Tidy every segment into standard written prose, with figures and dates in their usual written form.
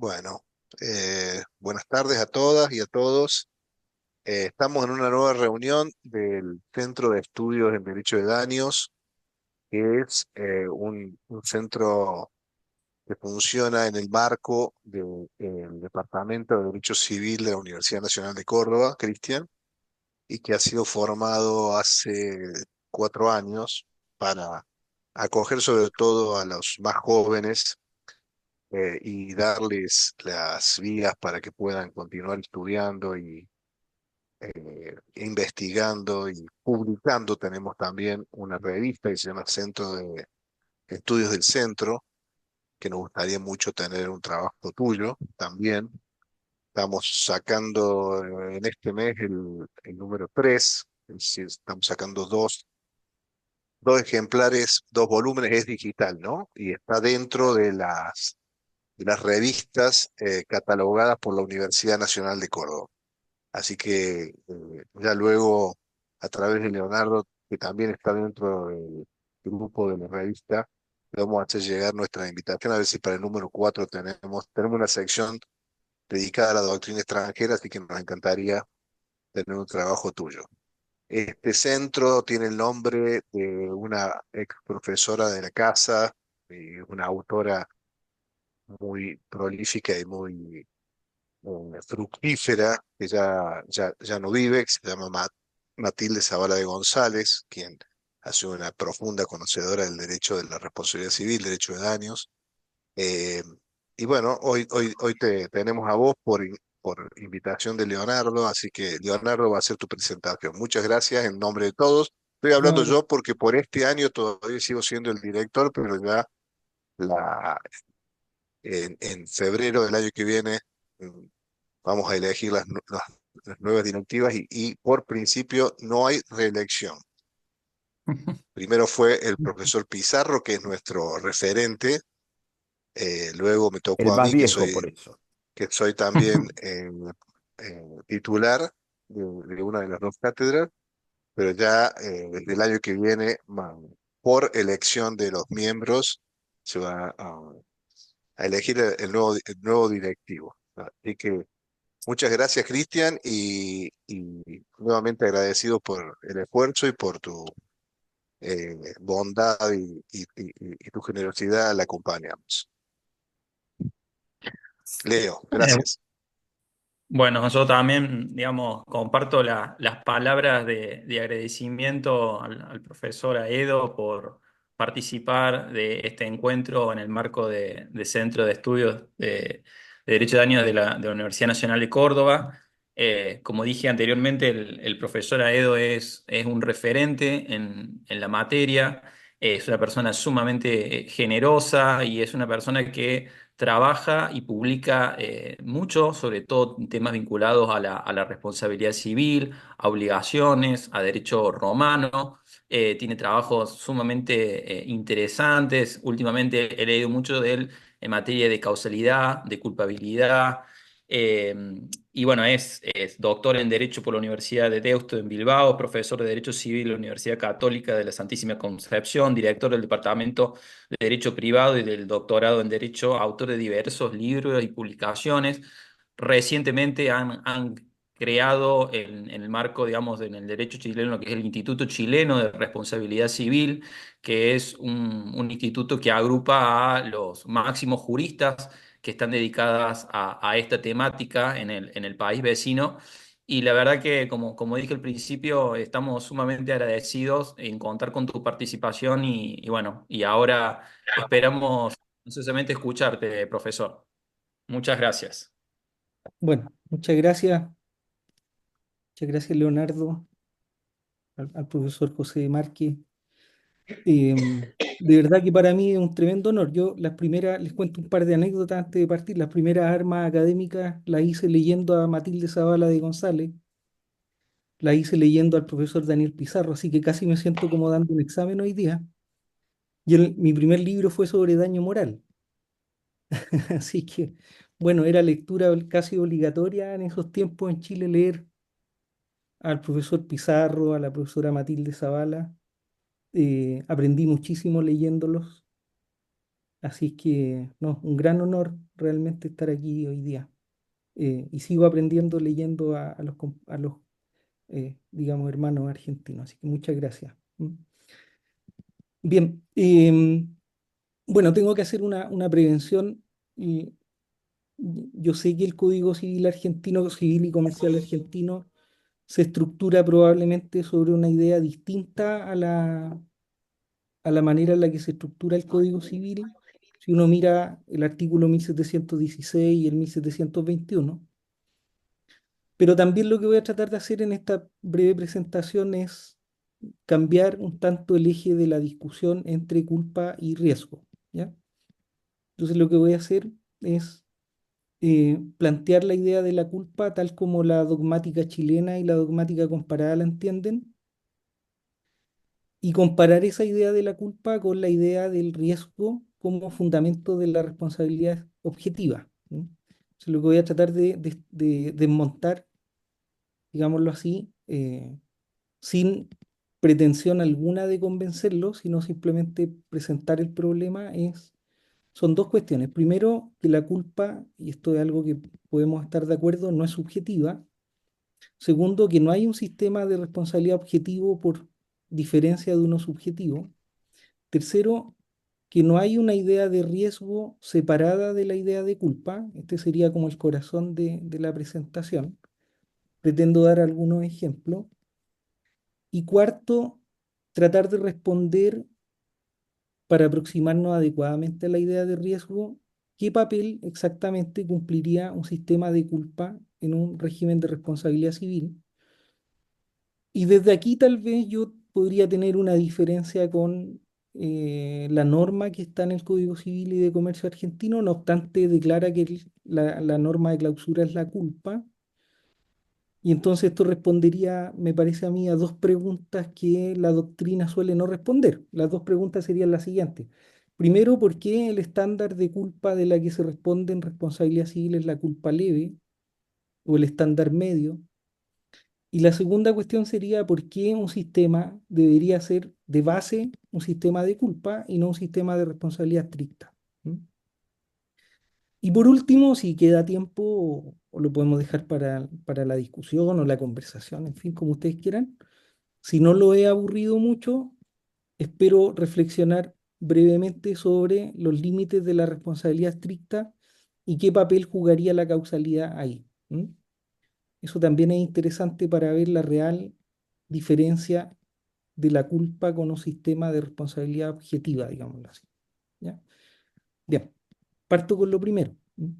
Bueno, buenas tardes a todas y a todos. Estamos en una nueva reunión del Centro de Estudios en Derecho de Daños, que es un centro que funciona en el marco del Departamento de Derecho Civil de la Universidad Nacional de Córdoba, Cristian, y que ha sido formado hace 4 años para acoger sobre todo a los más jóvenes y darles las vías para que puedan continuar estudiando y investigando y publicando. Tenemos también una revista que se llama Centro de Estudios del Centro, que nos gustaría mucho tener un trabajo tuyo también. Estamos sacando en este mes el número 3, es decir, estamos sacando dos ejemplares, 2 volúmenes, es digital, ¿no? Y está dentro de las revistas catalogadas por la Universidad Nacional de Córdoba. Así que ya luego, a través de Leonardo, que también está dentro del grupo de la revista, le vamos a hacer llegar nuestra invitación a ver si para el número 4 tenemos una sección dedicada a la doctrina extranjera, así que nos encantaría tener un trabajo tuyo. Este centro tiene el nombre de una ex profesora de la casa, una autora muy prolífica y muy fructífera, que ya no vive, que se llama Matilde Zavala de González, quien ha sido una profunda conocedora del derecho de la responsabilidad civil, derecho de daños. Eh, y bueno, hoy te tenemos a vos por invitación de Leonardo, así que Leonardo va a hacer tu presentación. Muchas gracias en nombre de todos. Estoy hablando No, yo porque por este año todavía sigo siendo el director, pero ya la, en febrero del año que viene mm, vamos a elegir las nuevas directivas y por principio no hay reelección. Primero fue el profesor Pizarro, que es nuestro referente, luego me tocó el a más mí, que viejo soy, por eso. que soy también titular de una de las dos cátedras, pero ya desde el año que viene, por elección de los miembros, se va a elegir el nuevo directivo. Así que muchas gracias, Cristian, y nuevamente agradecido por el esfuerzo y por tu bondad y tu generosidad. La acompañamos. Leo, Eh, gracias. Bueno, yo también, digamos, comparto las palabras de agradecimiento al profesor Aedo por participar de este encuentro en el marco de Centro de Estudios de Derecho de Daños de la Universidad Nacional de Córdoba. Como dije anteriormente, el profesor Aedo es un referente en la materia, es una persona sumamente generosa y es una persona que trabaja y publica mucho, sobre todo temas vinculados a la responsabilidad civil, a obligaciones, a derecho romano. Tiene trabajos sumamente interesantes. Últimamente he leído mucho de él en materia de causalidad, de culpabilidad. eh, y bueno, es doctor en Derecho por la Universidad de Deusto en Bilbao, profesor de Derecho Civil en la Universidad Católica de la Santísima Concepción, director del Departamento de Derecho Privado y del doctorado en Derecho, autor de diversos libros y publicaciones. Recientemente han creado en el marco, digamos, en el derecho chileno, lo que es el Instituto Chileno de Responsabilidad Civil, que es un instituto que agrupa a los máximos juristas que están dedicadas a esta temática en el país vecino. Y la verdad que, como dije al principio, estamos sumamente agradecidos en contar con tu participación y bueno, y ahora esperamos ansiosamente escucharte, profesor. Muchas gracias. Bueno, muchas gracias Leonardo, al profesor José Márquez. De verdad que para mí es un tremendo honor. Yo les cuento un par de anécdotas antes de partir. Las primeras armas académicas las hice leyendo a Matilde Zavala de González, las hice leyendo al profesor Daniel Pizarro, así que casi me siento como dando un examen hoy día. Y mi primer libro fue sobre daño moral, así que, bueno, era lectura casi obligatoria en esos tiempos en Chile leer al profesor Pizarro, a la profesora Matilde Zavala. Aprendí muchísimo leyéndolos. Así es que, no, un gran honor realmente estar aquí hoy día. Y sigo aprendiendo leyendo a los digamos, hermanos argentinos. Así que muchas gracias. ¿Mm? Bien, bueno, tengo que hacer una prevención. Y yo sé que el Código Civil argentino, civil y comercial argentino, se estructura probablemente sobre una idea distinta a la manera en la que se estructura el Código Civil. Si uno mira el artículo 1716 y el 1721. Pero también lo que voy a tratar de hacer en esta breve presentación es cambiar un tanto el eje de la discusión entre culpa y riesgo, ¿ya? Entonces lo que voy a hacer es plantear la idea de la culpa tal como la dogmática chilena y la dogmática comparada la entienden, y comparar esa idea de la culpa con la idea del riesgo como fundamento de la responsabilidad objetiva. ¿Mm? Entonces, lo que voy a tratar de desmontar, digámoslo así, sin pretensión alguna de convencerlo, sino simplemente presentar el problema, son dos cuestiones. Primero, que la culpa, y esto es algo que podemos estar de acuerdo, no es subjetiva. Segundo, que no hay un sistema de responsabilidad objetivo por diferencia de uno subjetivo. Tercero, que no hay una idea de riesgo separada de la idea de culpa. Este sería como el corazón de la presentación. Pretendo dar algunos ejemplos. Y cuarto, tratar de responder para aproximarnos adecuadamente a la idea de riesgo, qué papel exactamente cumpliría un sistema de culpa en un régimen de responsabilidad civil. Y desde aquí tal vez yo podría tener una diferencia con la norma que está en el Código Civil y de Comercio argentino. No obstante, declara que la norma de clausura es la culpa. Y entonces esto respondería, me parece a mí, a dos preguntas que la doctrina suele no responder. Las dos preguntas serían las siguientes. Primero, ¿por qué el estándar de culpa de la que se responde en responsabilidad civil es la culpa leve o el estándar medio? Y la segunda cuestión sería, ¿por qué un sistema debería ser de base un sistema de culpa y no un sistema de responsabilidad estricta? ¿Mm? Y por último, si queda tiempo, o lo podemos dejar para la discusión o la conversación, en fin, como ustedes quieran. Si no lo he aburrido mucho, espero reflexionar brevemente sobre los límites de la responsabilidad estricta y qué papel jugaría la causalidad ahí. ¿Mm? Eso también es interesante para ver la real diferencia de la culpa con un sistema de responsabilidad objetiva, digámoslo así. ¿Ya? Bien, parto con lo primero. ¿Mm?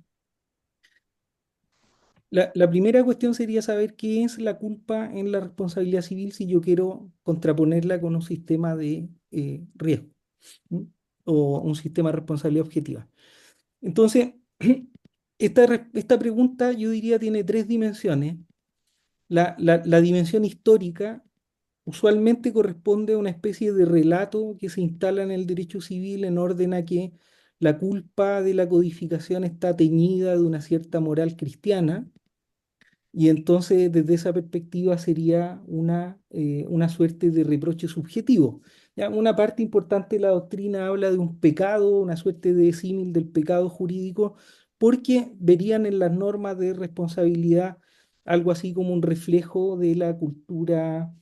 La primera cuestión sería saber qué es la culpa en la responsabilidad civil si yo quiero contraponerla con un sistema de riesgo. ¿Mm? O un sistema de responsabilidad objetiva. Entonces, esta pregunta yo diría tiene tres dimensiones. La dimensión histórica usualmente corresponde a una especie de relato que se instala en el derecho civil en orden a que la culpa de la codificación está teñida de una cierta moral cristiana, y entonces desde esa perspectiva sería una suerte de reproche subjetivo. ¿Ya? Una parte importante de la doctrina habla de un pecado, una suerte de símil del pecado jurídico, porque verían en las normas de responsabilidad algo así como un reflejo de la cultura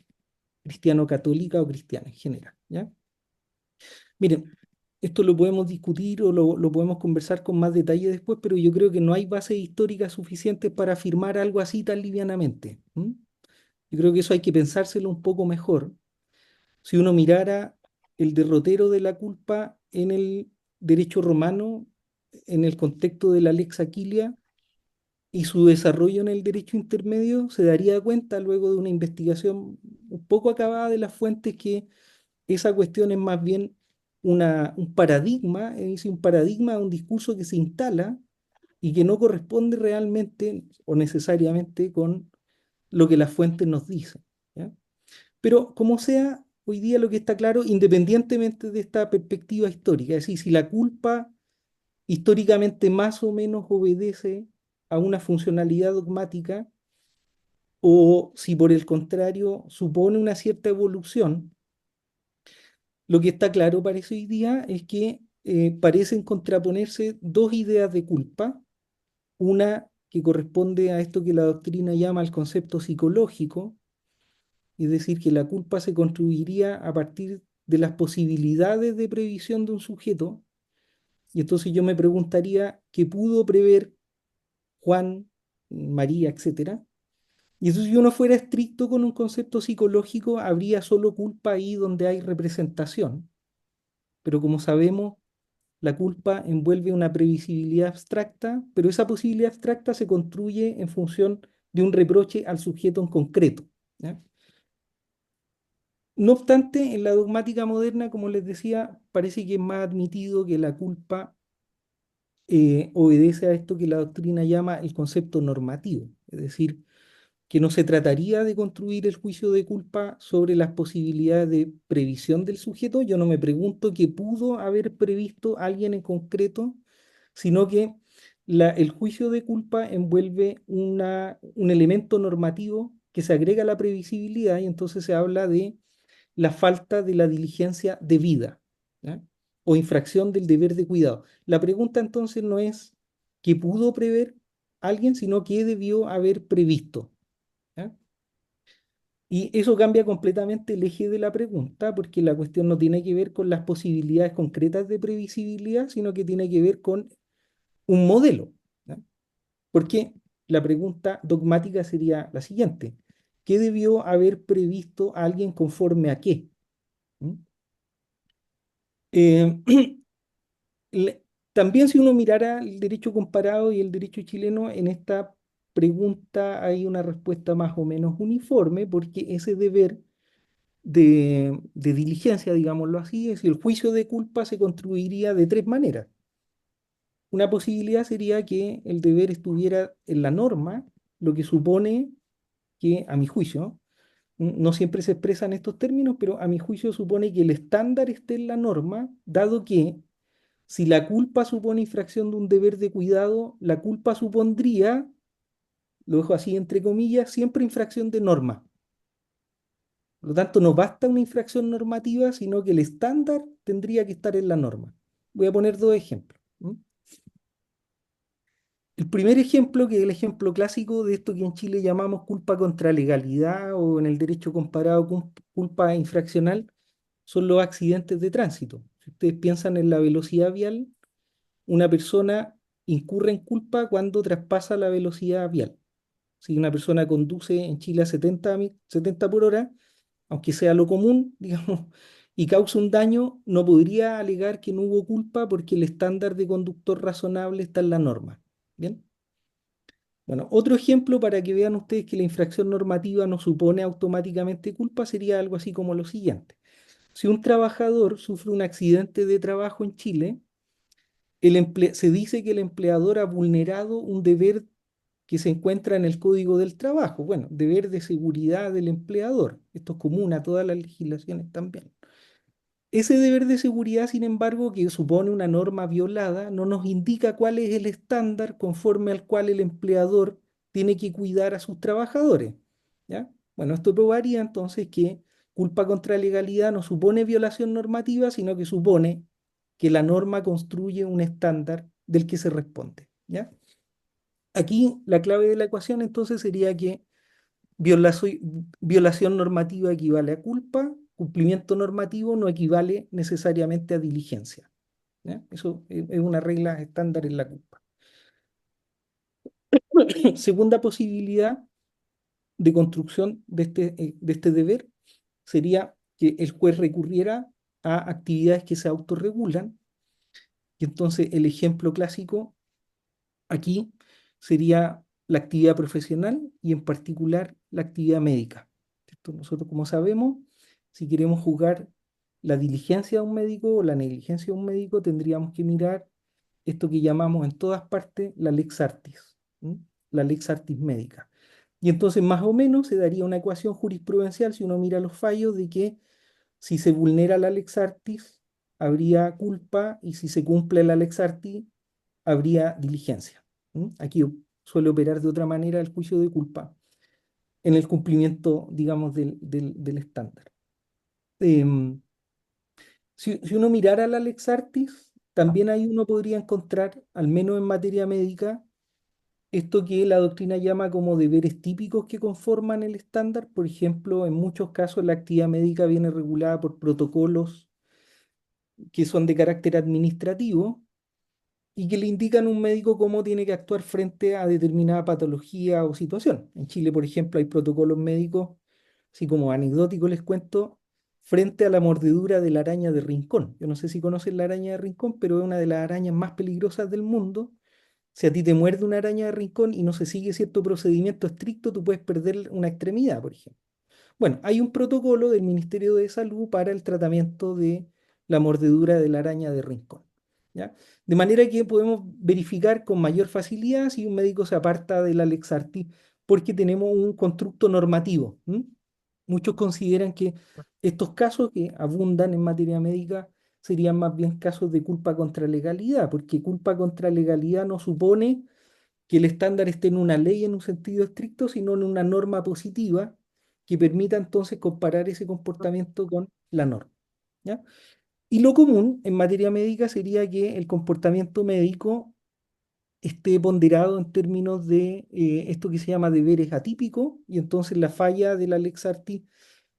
cristiano-católica o cristiana en general. ¿Ya? Miren, esto lo podemos discutir o lo podemos conversar con más detalle después, pero yo creo que no hay bases históricas suficientes para afirmar algo así tan livianamente. ¿M? Yo creo que eso hay que pensárselo un poco mejor. Si uno mirara el derrotero de la culpa en el derecho romano, en el contexto de la Lex Aquilia y su desarrollo en el derecho intermedio, se daría cuenta luego de una investigación un poco acabada de las fuentes que esa cuestión es más bien un paradigma, es decir, un paradigma, un discurso que se instala y que no corresponde realmente o necesariamente con lo que las fuentes nos dicen. ¿Ya? Pero como sea, hoy día lo que está claro, independientemente de esta perspectiva histórica, es decir, si la culpa históricamente más o menos obedece a una funcionalidad dogmática o si por el contrario supone una cierta evolución, lo que está claro parece hoy día es que parecen contraponerse dos ideas de culpa, una que corresponde a esto que la doctrina llama el concepto psicológico, es decir, que la culpa se construiría a partir de las posibilidades de previsión de un sujeto, y entonces yo me preguntaría qué pudo prever Juan, María, etcétera. Y eso, si uno fuera estricto con un concepto psicológico, habría solo culpa ahí donde hay representación. Pero como sabemos, la culpa envuelve una previsibilidad abstracta, pero esa posibilidad abstracta se construye en función de un reproche al sujeto en concreto, ¿ya? No obstante, en la dogmática moderna, como les decía, parece que es más admitido que la culpa obedece a esto que la doctrina llama el concepto normativo, es decir, que no se trataría de construir el juicio de culpa sobre las posibilidades de previsión del sujeto. Yo no me pregunto qué pudo haber previsto alguien en concreto, sino que el juicio de culpa envuelve un elemento normativo que se agrega a la previsibilidad, y entonces se habla de la falta de la diligencia debida, ¿ya? O infracción del deber de cuidado. La pregunta entonces no es qué pudo prever alguien, sino qué debió haber previsto, ¿ya? Y eso cambia completamente el eje de la pregunta, porque la cuestión no tiene que ver con las posibilidades concretas de previsibilidad, sino que tiene que ver con un modelo, ¿ya? Porque la pregunta dogmática sería la siguiente: ¿qué debió haber previsto alguien conforme a qué? ¿Mm? Eh, le- También, si uno mirara el derecho comparado y el derecho chileno, en esta pregunta hay una respuesta más o menos uniforme, porque ese deber de diligencia, digámoslo así, es decir, el juicio de culpa se construiría de tres maneras. Una posibilidad sería que el deber estuviera en la norma, lo que supone que, a mi juicio, no siempre se expresan estos términos, pero a mi juicio supone que el estándar esté en la norma, dado que si la culpa supone infracción de un deber de cuidado, la culpa supondría, lo dejo así entre comillas, siempre infracción de norma. Por lo tanto, no basta una infracción normativa, sino que el estándar tendría que estar en la norma. Voy a poner dos ejemplos. El primer ejemplo, que es el ejemplo clásico de esto que en Chile llamamos culpa contra legalidad, o en el derecho comparado culpa infraccional, son los accidentes de tránsito. Si ustedes piensan en la velocidad vial, una persona incurre en culpa cuando traspasa la velocidad vial. Si una persona conduce en Chile a 70 por hora, aunque sea lo común, digamos, y causa un daño, no podría alegar que no hubo culpa porque el estándar de conductor razonable está en la norma. ¿Bien? Bueno, otro ejemplo para que vean ustedes que la infracción normativa no supone automáticamente culpa sería algo así como lo siguiente. Si un trabajador sufre un accidente de trabajo en Chile, se dice que el empleador ha vulnerado un deber que se encuentra en el Código del Trabajo. Bueno, deber de seguridad del empleador. Esto es común a todas las legislaciones también. Ese deber de seguridad, sin embargo, que supone una norma violada, no nos indica cuál es el estándar conforme al cual el empleador tiene que cuidar a sus trabajadores, ¿ya? Bueno, esto probaría entonces que culpa contra legalidad no supone violación normativa, sino que supone que la norma construye un estándar del que se responde, ¿ya? Aquí la clave de la ecuación entonces sería que violación normativa equivale a culpa, cumplimiento normativo no equivale necesariamente a diligencia, ¿ya? Eso es una regla estándar en la culpa. Segunda posibilidad de construcción de este deber sería que el juez recurriera a actividades que se autorregulan, y entonces el ejemplo clásico aquí sería la actividad profesional y en particular la actividad médica. Esto nosotros, como sabemos, si queremos juzgar la diligencia de un médico o la negligencia de un médico, tendríamos que mirar esto que llamamos en todas partes la lex artis, ¿m? La lex artis médica. Y entonces más o menos se daría una ecuación jurisprudencial, si uno mira los fallos, de que si se vulnera la lex artis, habría culpa, y si se cumple la lex artis, habría diligencia. Aquí suele operar de otra manera el juicio de culpa en el cumplimiento, digamos, del estándar. Em, si uno mirara la lex artis, también ahí uno podría encontrar, al menos en materia médica, esto que la doctrina llama como deberes típicos que conforman el estándar. Por ejemplo, en muchos casos la actividad médica viene regulada por protocolos que son de carácter administrativo y que le indican a un médico cómo tiene que actuar frente a determinada patología o situación. En Chile, por ejemplo, hay protocolos médicos, así como anecdótico les cuento, frente a la mordedura de la araña de Rincón. Yo no sé si conocen la araña de Rincón, pero es una de las arañas más peligrosas del mundo. Si a ti te muerde una araña de Rincón y no se sigue cierto procedimiento estricto, tú puedes perder una extremidad, por ejemplo. Bueno, hay un protocolo del Ministerio de Salud para el tratamiento de la mordedura de la araña de Rincón, ¿ya? De manera que podemos verificar con mayor facilidad si un médico se aparta del Alex Artis porque tenemos un constructo normativo. Muchos consideran que estos casos que abundan en materia médica serían más bien casos de culpa contra legalidad, porque culpa contra legalidad no supone que el estándar esté en una ley en un sentido estricto, sino en una norma positiva que permita entonces comparar ese comportamiento con la norma, ¿ya? Y lo común en materia médica sería que el comportamiento médico esté ponderado en términos de esto que se llama deberes atípicos, y entonces la falla de la Lex Artis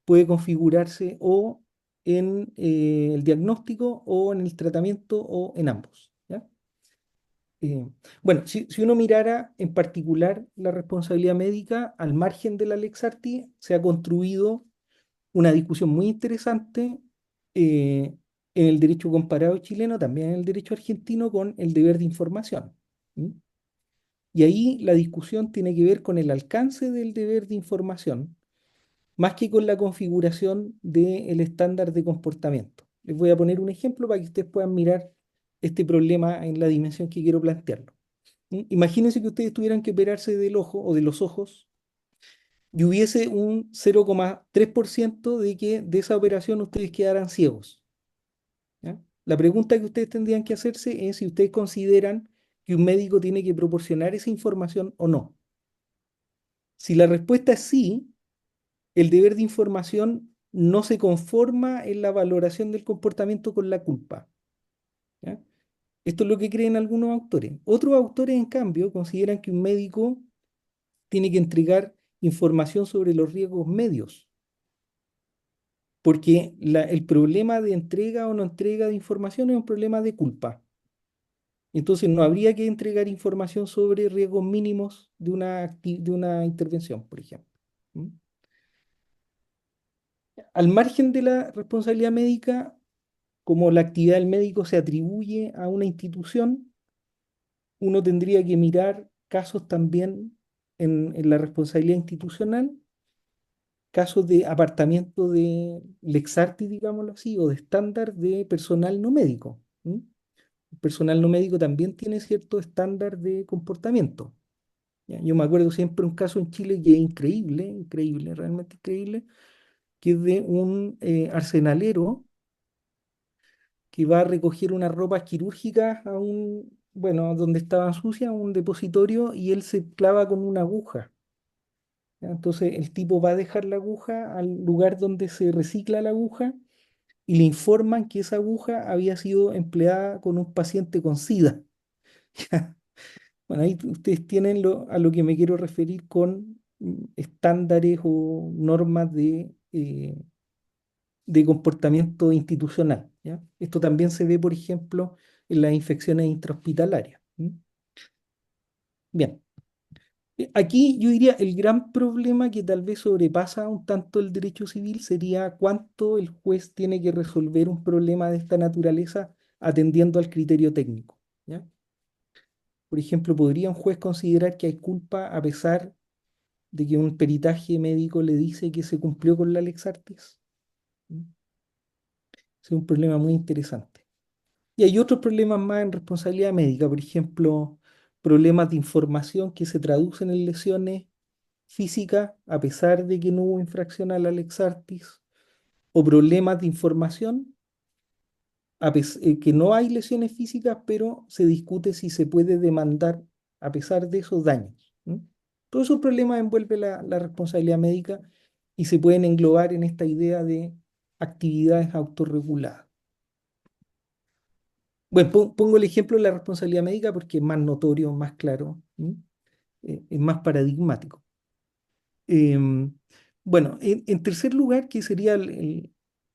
puede configurarse o en el diagnóstico o en el tratamiento o en ambos, ¿ya? Eh, bueno, si uno mirara en particular la responsabilidad médica, al margen de la Lex Artis, se ha construido una discusión muy interesante eh, en el derecho comparado chileno, también en el derecho argentino, con el deber de información. ¿Mm? Y ahí la discusión tiene que ver con el alcance del deber de información, más que con la configuración del estándar de comportamiento. Les voy a poner un ejemplo para que ustedes puedan mirar este problema en la dimensión que quiero plantearlo. Imagínense que ustedes tuvieran que operarse del ojo o de los ojos y hubiese un 0,3% de que de esa operación ustedes quedaran ciegos, ¿ya? La pregunta que ustedes tendrían que hacerse es si ustedes consideran que un médico tiene que proporcionar esa información o no. Si la respuesta es sí, el deber de información no se conforma en la valoración del comportamiento con la culpa, ¿ya? Esto es lo que creen algunos autores. Otros autores, en cambio, consideran que un médico tiene que entregar información sobre los riesgos medios, porque el problema de entrega o no entrega de información es un problema de culpa. Entonces no habría que entregar información sobre riesgos mínimos de de una intervención, por ejemplo. ¿Mm? Al margen de la responsabilidad médica, como la actividad del médico se atribuye a una institución, uno tendría que mirar casos también en la responsabilidad institucional, casos de apartamiento de Lex Artis, digámoslo así, o de estándar de personal no médico. El personal no médico también tiene cierto estándar de comportamiento. ¿Ya? Yo me acuerdo siempre un caso en Chile que es increíble, increíble, realmente increíble, que es de un arsenalero que va a recoger unas ropas quirúrgicas a bueno, donde estaban sucias, a un depositorio, y él se clava con una aguja. ¿Ya? Entonces el tipo va a dejar la aguja al lugar donde se recicla la aguja y le informan que esa aguja había sido empleada con un paciente con SIDA. Bueno, ahí ustedes tienen a lo que me quiero referir con estándares o normas de comportamiento institucional, ¿ya? Esto también se ve, por ejemplo, en las infecciones intrahospitalarias. Bien, aquí yo diría el gran problema que tal vez sobrepasa un tanto el derecho civil sería cuánto el juez tiene que resolver un problema de esta naturaleza atendiendo al criterio técnico, ¿ya? Por ejemplo, ¿podría un juez considerar que hay culpa a pesar de que un peritaje médico le dice que se cumplió con la Lex Artis? ¿Mm? Es un problema muy interesante. Y hay otros problemas más en responsabilidad médica, por ejemplo, problemas de información que se traducen en lesiones físicas a pesar de que no hubo infracción a la Lex Artis, o problemas de información que no hay lesiones físicas, pero se discute si se puede demandar a pesar de esos daños. Todos esos problemas envuelve la responsabilidad médica y se pueden englobar en esta idea de actividades autorreguladas. Bueno, pongo el ejemplo de la responsabilidad médica porque es más notorio, más claro, ¿m? Es más paradigmático. Em, bueno, en tercer lugar, que sería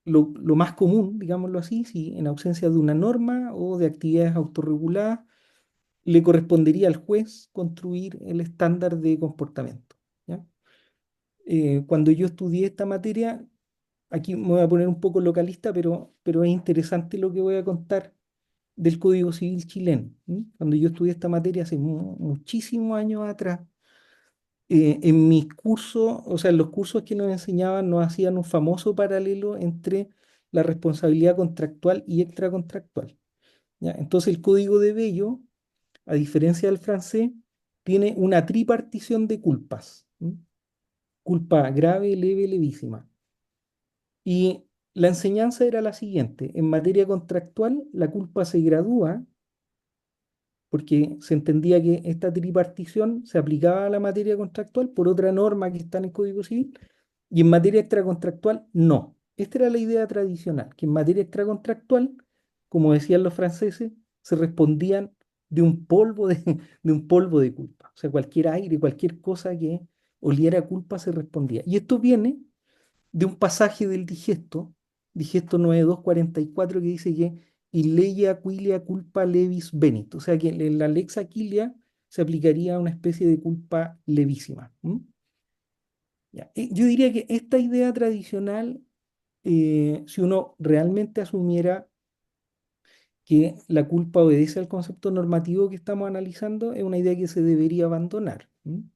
lo más común, digámoslo así, si en ausencia de una norma o de actividades autorreguladas, le correspondería al juez construir el estándar de comportamiento. ¿Ya? Cuando yo estudié esta materia, aquí me voy a poner un poco localista, pero es interesante lo que voy a contar del Código Civil chileno. Cuando yo estudié esta materia hace muchísimos años atrás, en mis cursos, o sea, en los cursos que nos enseñaban, nos hacían un famoso paralelo entre la responsabilidad contractual y extracontractual. ¿Ya? Entonces, el Código de Bello, a diferencia del francés, tiene una tripartición de culpas. Culpa grave, leve, levísima. Y la enseñanza era la siguiente: en materia contractual, la culpa se gradúa porque se entendía que esta tripartición se aplicaba a la materia contractual por otra norma que está en el Código Civil, y en materia extracontractual no. Esta era la idea tradicional, que en materia extracontractual, como decían los franceses, se respondían de un polvo de, de un polvo de culpa. O sea, cualquier aire, cualquier cosa que oliera a culpa se respondía. Y esto viene de un pasaje del Digesto, Digesto 9244, que dice que illegia aquilia culpa levis venit, o sea que en la lex aquilia se aplicaría una especie de culpa levísima. Ya. Yo diría que esta idea tradicional, si uno realmente asumiera que la culpa obedece al concepto normativo que estamos analizando, es una idea que se debería abandonar. En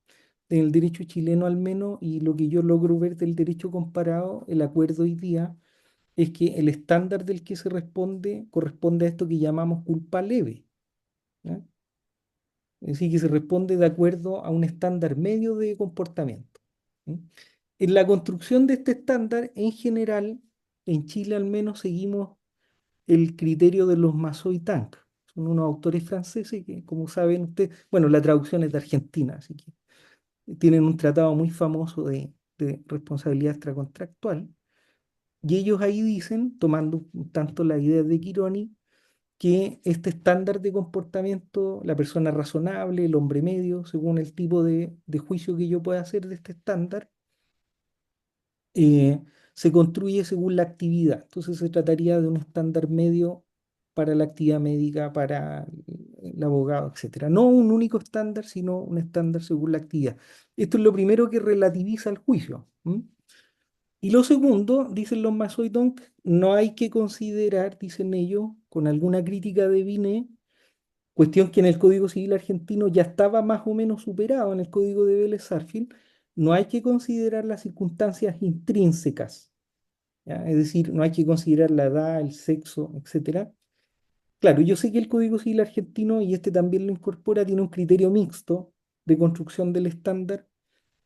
el derecho chileno al menos, y lo que yo logro ver del derecho comparado, el acuerdo hoy día es que el estándar del que se responde corresponde a esto que llamamos culpa leve. ¿Ya? Es decir, que se responde de acuerdo a un estándar medio de comportamiento. ¿Sí? En la construcción de este estándar, en general, en Chile al menos seguimos el criterio de los Massoy-Tank. Son unos autores franceses que, como saben ustedes, bueno, la traducción es de Argentina, así que tienen un tratado muy famoso de responsabilidad extracontractual. Y ellos ahí dicen, tomando tanto la idea de Chironi, que este estándar de comportamiento, la persona razonable, el hombre medio, según el tipo de juicio que yo pueda hacer de este estándar, eh, se construye según la actividad. Entonces se trataría de un estándar medio para la actividad médica, para el abogado, etcétera. No un único estándar, sino un estándar según la actividad. Esto es lo primero que relativiza el juicio. Y lo segundo, dicen los Masoidonk, no hay que considerar, dicen ellos, con alguna crítica de Binet, cuestión que en el Código Civil argentino ya estaba más o menos superado en el Código de Vélez-Sarsfield, no hay que considerar las circunstancias intrínsecas, ¿ya? Es decir, no hay que considerar la edad, el sexo, etcétera. Claro, yo sé que el Código Civil argentino, y este también lo incorpora, tiene un criterio mixto de construcción del estándar,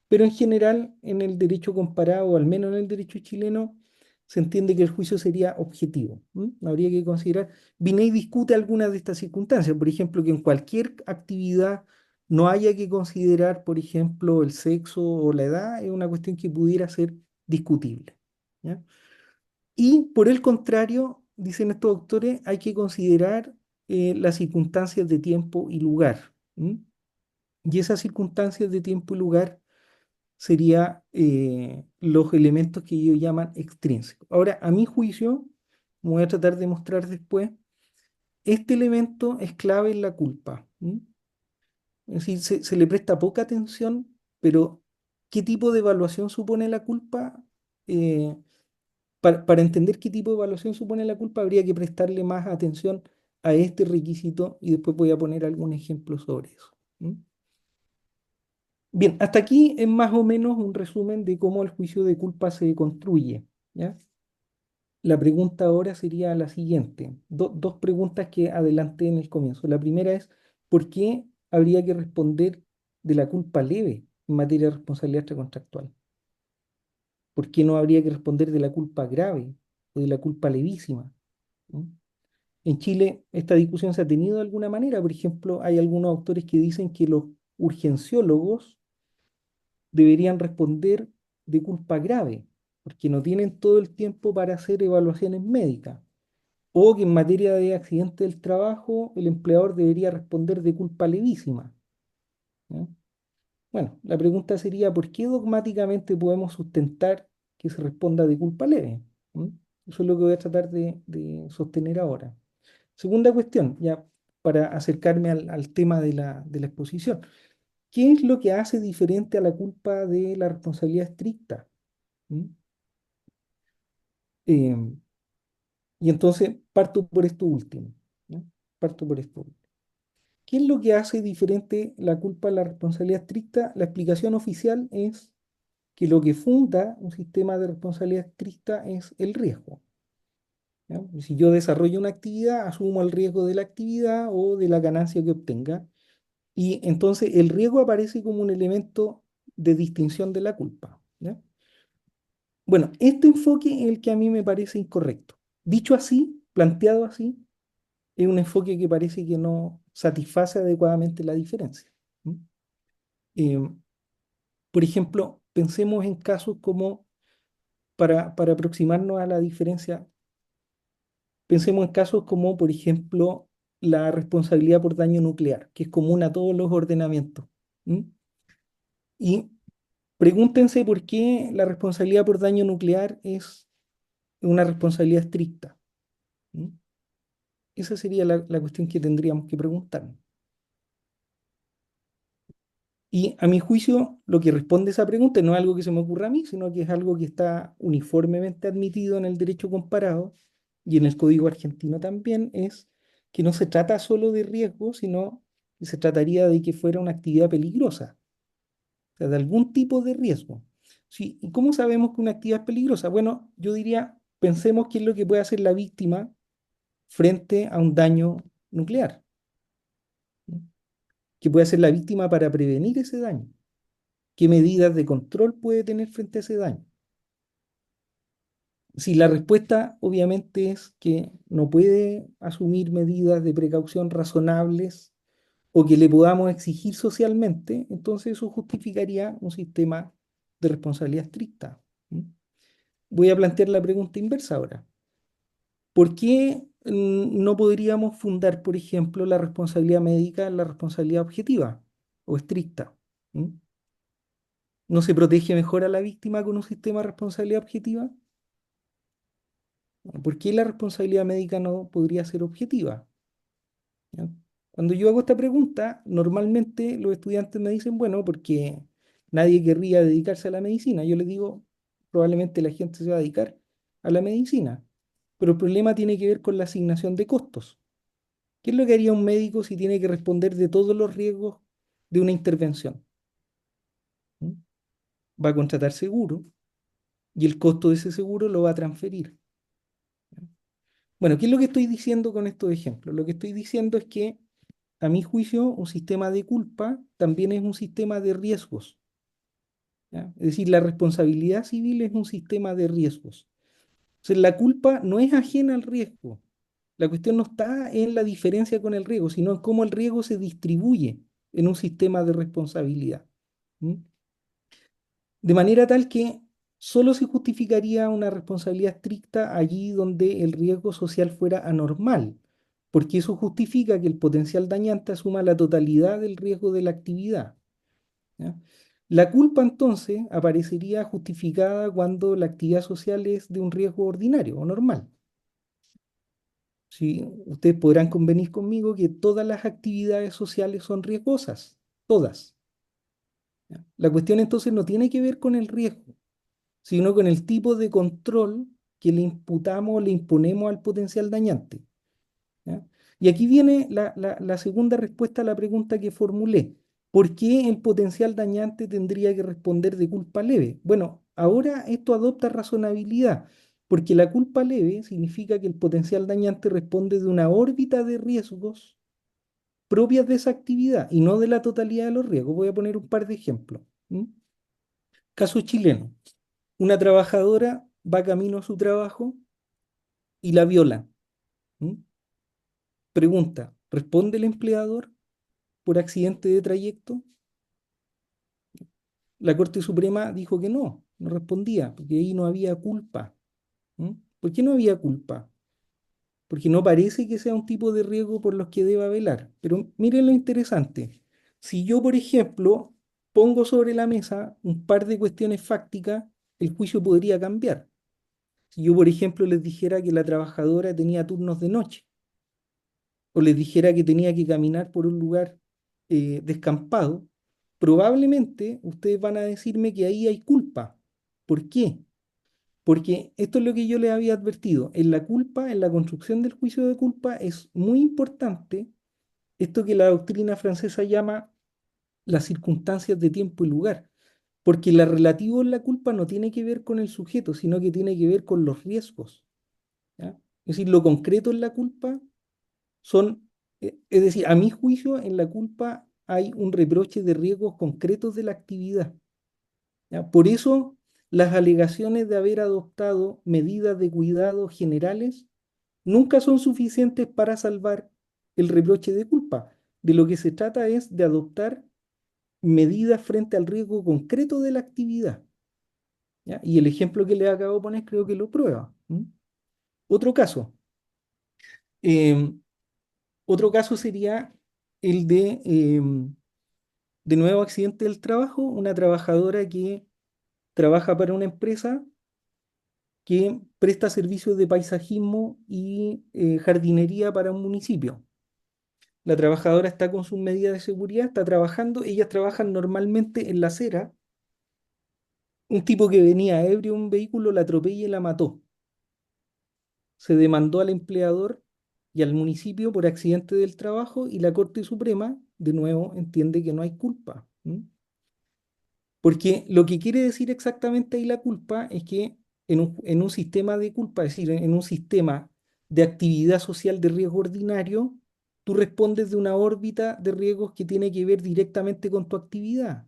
pero en general, en el derecho comparado, o al menos en el derecho chileno, se entiende que el juicio sería objetivo. No habría que considerar. Biney discute algunas de estas circunstancias, por ejemplo, que en cualquier actividad no haya que considerar, por ejemplo, el sexo o la edad, es una cuestión que pudiera ser discutible. ¿Ya? Y por el contrario, dicen estos autores, hay que considerar las circunstancias de tiempo y lugar. Y esas circunstancias de tiempo y lugar sería los elementos que ellos llaman extrínsecos. Ahora, a mi juicio, como voy a tratar de mostrar después, este elemento es clave en la culpa. Es decir, se le presta poca atención, pero ¿qué tipo de evaluación supone la culpa? Eh, para entender qué tipo de evaluación supone la culpa, habría que prestarle más atención a este requisito y después voy a poner algún ejemplo sobre eso. Bien, hasta aquí es más o menos un resumen de cómo el juicio de culpa se construye, ¿ya? La pregunta ahora sería la siguiente. Dos preguntas que adelanté en el comienzo. La primera es, ¿por qué habría que responder de la culpa leve en materia de responsabilidad extracontractual? ¿Por qué no habría que responder de la culpa grave o de la culpa levísima? ¿Mm? En Chile esta discusión se ha tenido de alguna manera. Por ejemplo, hay algunos autores que dicen que los urgenciólogos deberían responder de culpa grave, porque no tienen todo el tiempo para hacer evaluaciones médicas. o que en materia de accidente del trabajo el empleador debería responder de culpa levísima. ¿Ya? Bueno, la pregunta sería, ¿por qué dogmáticamente podemos sustentar que se responda de culpa leve? ¿Mm? Eso es lo que voy a tratar de sostener ahora. Segunda cuestión, ya para acercarme al tema de la exposición. ¿Qué es lo que hace diferente a la culpa de la responsabilidad estricta? ¿Mm? Eh, y entonces parto por esto último. ¿No? Parto por esto último. ¿Qué es lo que hace diferente la culpa a la responsabilidad estricta? La explicación oficial es que lo que funda un sistema de responsabilidad estricta es el riesgo. ¿Ya? Si yo desarrollo una actividad, asumo el riesgo de la actividad o de la ganancia que obtenga, y entonces el riesgo aparece como un elemento de distinción de la culpa. ¿Ya? Bueno, este enfoque es el que a mí me parece incorrecto. Dicho así, planteado así, es un enfoque que parece que no satisface adecuadamente la diferencia. ¿Mm? Eh, por ejemplo, pensemos en casos como, para aproximarnos a la diferencia, pensemos en casos como, por ejemplo, la responsabilidad por daño nuclear, que es común a todos los ordenamientos. ¿Mm? Y pregúntense por qué la responsabilidad por daño nuclear es una responsabilidad estricta. ¿Mm? Esa sería la cuestión que tendríamos que preguntarnos. Y a mi juicio, lo que responde esa pregunta no es algo que se me ocurra a mí, sino que es algo que está uniformemente admitido en el derecho comparado y en el Código argentino también, es que no se trata solo de riesgo, sino que se trataría de que fuera una actividad peligrosa, o sea, de algún tipo de riesgo. Sí, ¿y cómo sabemos que una actividad es peligrosa? Bueno, yo diría, pensemos qué es lo que puede hacer la víctima frente a un daño nuclear. ¿No? ¿Qué puede hacer la víctima para prevenir ese daño? ¿Qué medidas de control puede tener frente a ese daño? Si la respuesta obviamente es que no puede asumir medidas de precaución razonables o que le podamos exigir socialmente, entonces eso justificaría un sistema de responsabilidad estricta. ¿Mm? Voy a plantear la pregunta inversa ahora. ¿Por qué no podríamos fundar, por ejemplo, la responsabilidad médica en la responsabilidad objetiva o estricta? ¿Mm? ¿No se protege mejor a la víctima con un sistema de responsabilidad objetiva? ¿Por qué la responsabilidad médica no podría ser objetiva? ¿Ya? Cuando yo hago esta pregunta, normalmente los estudiantes me dicen, bueno, porque nadie querría dedicarse a la medicina. Yo les digo, probablemente la gente se va a dedicar a la medicina, pero el problema tiene que ver con la asignación de costos. ¿Qué es lo que haría un médico si tiene que responder de todos los riesgos de una intervención? ¿Mm? Va a contratar seguro y el costo de ese seguro lo va a transferir. Bueno, ¿qué es lo que estoy diciendo con estos ejemplos? Lo que estoy diciendo es que, a mi juicio, un sistema de culpa también es un sistema de riesgos. ¿Ya? Es decir, la responsabilidad civil es un sistema de riesgos. O sea, la culpa no es ajena al riesgo. La cuestión no está en la diferencia con el riesgo, sino en cómo el riesgo se distribuye en un sistema de responsabilidad. ¿Mm? De manera tal que solo se justificaría una responsabilidad estricta allí donde el riesgo social fuera anormal, porque eso justifica que el potencial dañante asuma la totalidad del riesgo de la actividad. ¿Ya? La culpa entonces aparecería justificada cuando la actividad social es de un riesgo ordinario o normal. Si ustedes podrán convenir conmigo que todas las actividades sociales son riesgosas, todas. ¿Ya? La cuestión entonces no tiene que ver con el riesgo, sino con el tipo de control que le imputamos o le imponemos al potencial dañante. ¿Ya? Y aquí viene la segunda respuesta a la pregunta que formulé. ¿Por qué el potencial dañante tendría que responder de culpa leve? Bueno, ahora esto adopta razonabilidad, porque la culpa leve significa que el potencial dañante responde de una órbita de riesgos propias de esa actividad y no de la totalidad de los riesgos. Voy a poner un par de ejemplos. ¿Mm? Caso chileno. Una trabajadora va camino a su trabajo y la violan. ¿Mm? Pregunta, ¿responde el empleador por accidente de trayecto? La Corte Suprema dijo que no, no respondía, porque ahí no había culpa. ¿Mm? ¿Por qué no había culpa? porque no parece que sea un tipo de riesgo por los que deba velar. Pero miren lo interesante. Si yo, por ejemplo, pongo sobre la mesa un par de cuestiones fácticas, el juicio podría cambiar. Si yo, por ejemplo, les dijera que la trabajadora tenía turnos de noche, o les dijera que tenía que caminar por un lugar descampado, probablemente ustedes van a decirme que ahí hay culpa. ¿Por qué? Porque esto es lo que yo les había advertido. En la culpa, en la construcción del juicio de culpa, es muy importante esto que la doctrina francesa llama las circunstancias de tiempo y lugar. Porque la relativo en la culpa no tiene que ver con el sujeto, sino que tiene que ver con los riesgos. ¿Ya? Es decir, lo concreto en la culpa son, es decir, a mi juicio, en la culpa hay un reproche de riesgos concretos de la actividad. ¿Ya? Por eso, las alegaciones de haber adoptado medidas de cuidado generales nunca son suficientes para salvar el reproche de culpa. De lo que se trata es de adoptar medidas frente al riesgo concreto de la actividad. ¿Ya? Y el ejemplo que le acabo de poner creo que lo prueba. ¿Mm? Otro caso. em, Otro caso sería el de nuevo accidente del trabajo, una trabajadora que trabaja para una empresa que presta servicios de paisajismo y jardinería para un municipio. La trabajadora está con sus medidas de seguridad, está trabajando, ellas trabajan normalmente en la acera. Un tipo que venía ebrio en un vehículo la atropella y la mató. Se demandó al empleador y al municipio por accidente del trabajo y la Corte Suprema, de nuevo, entiende que no hay culpa. ¿M? Porque lo que quiere decir exactamente ahí la culpa es que en un sistema de culpa, es decir, en un sistema de actividad social de riesgo ordinario, tú respondes de una órbita de riesgos que tiene que ver directamente con tu actividad.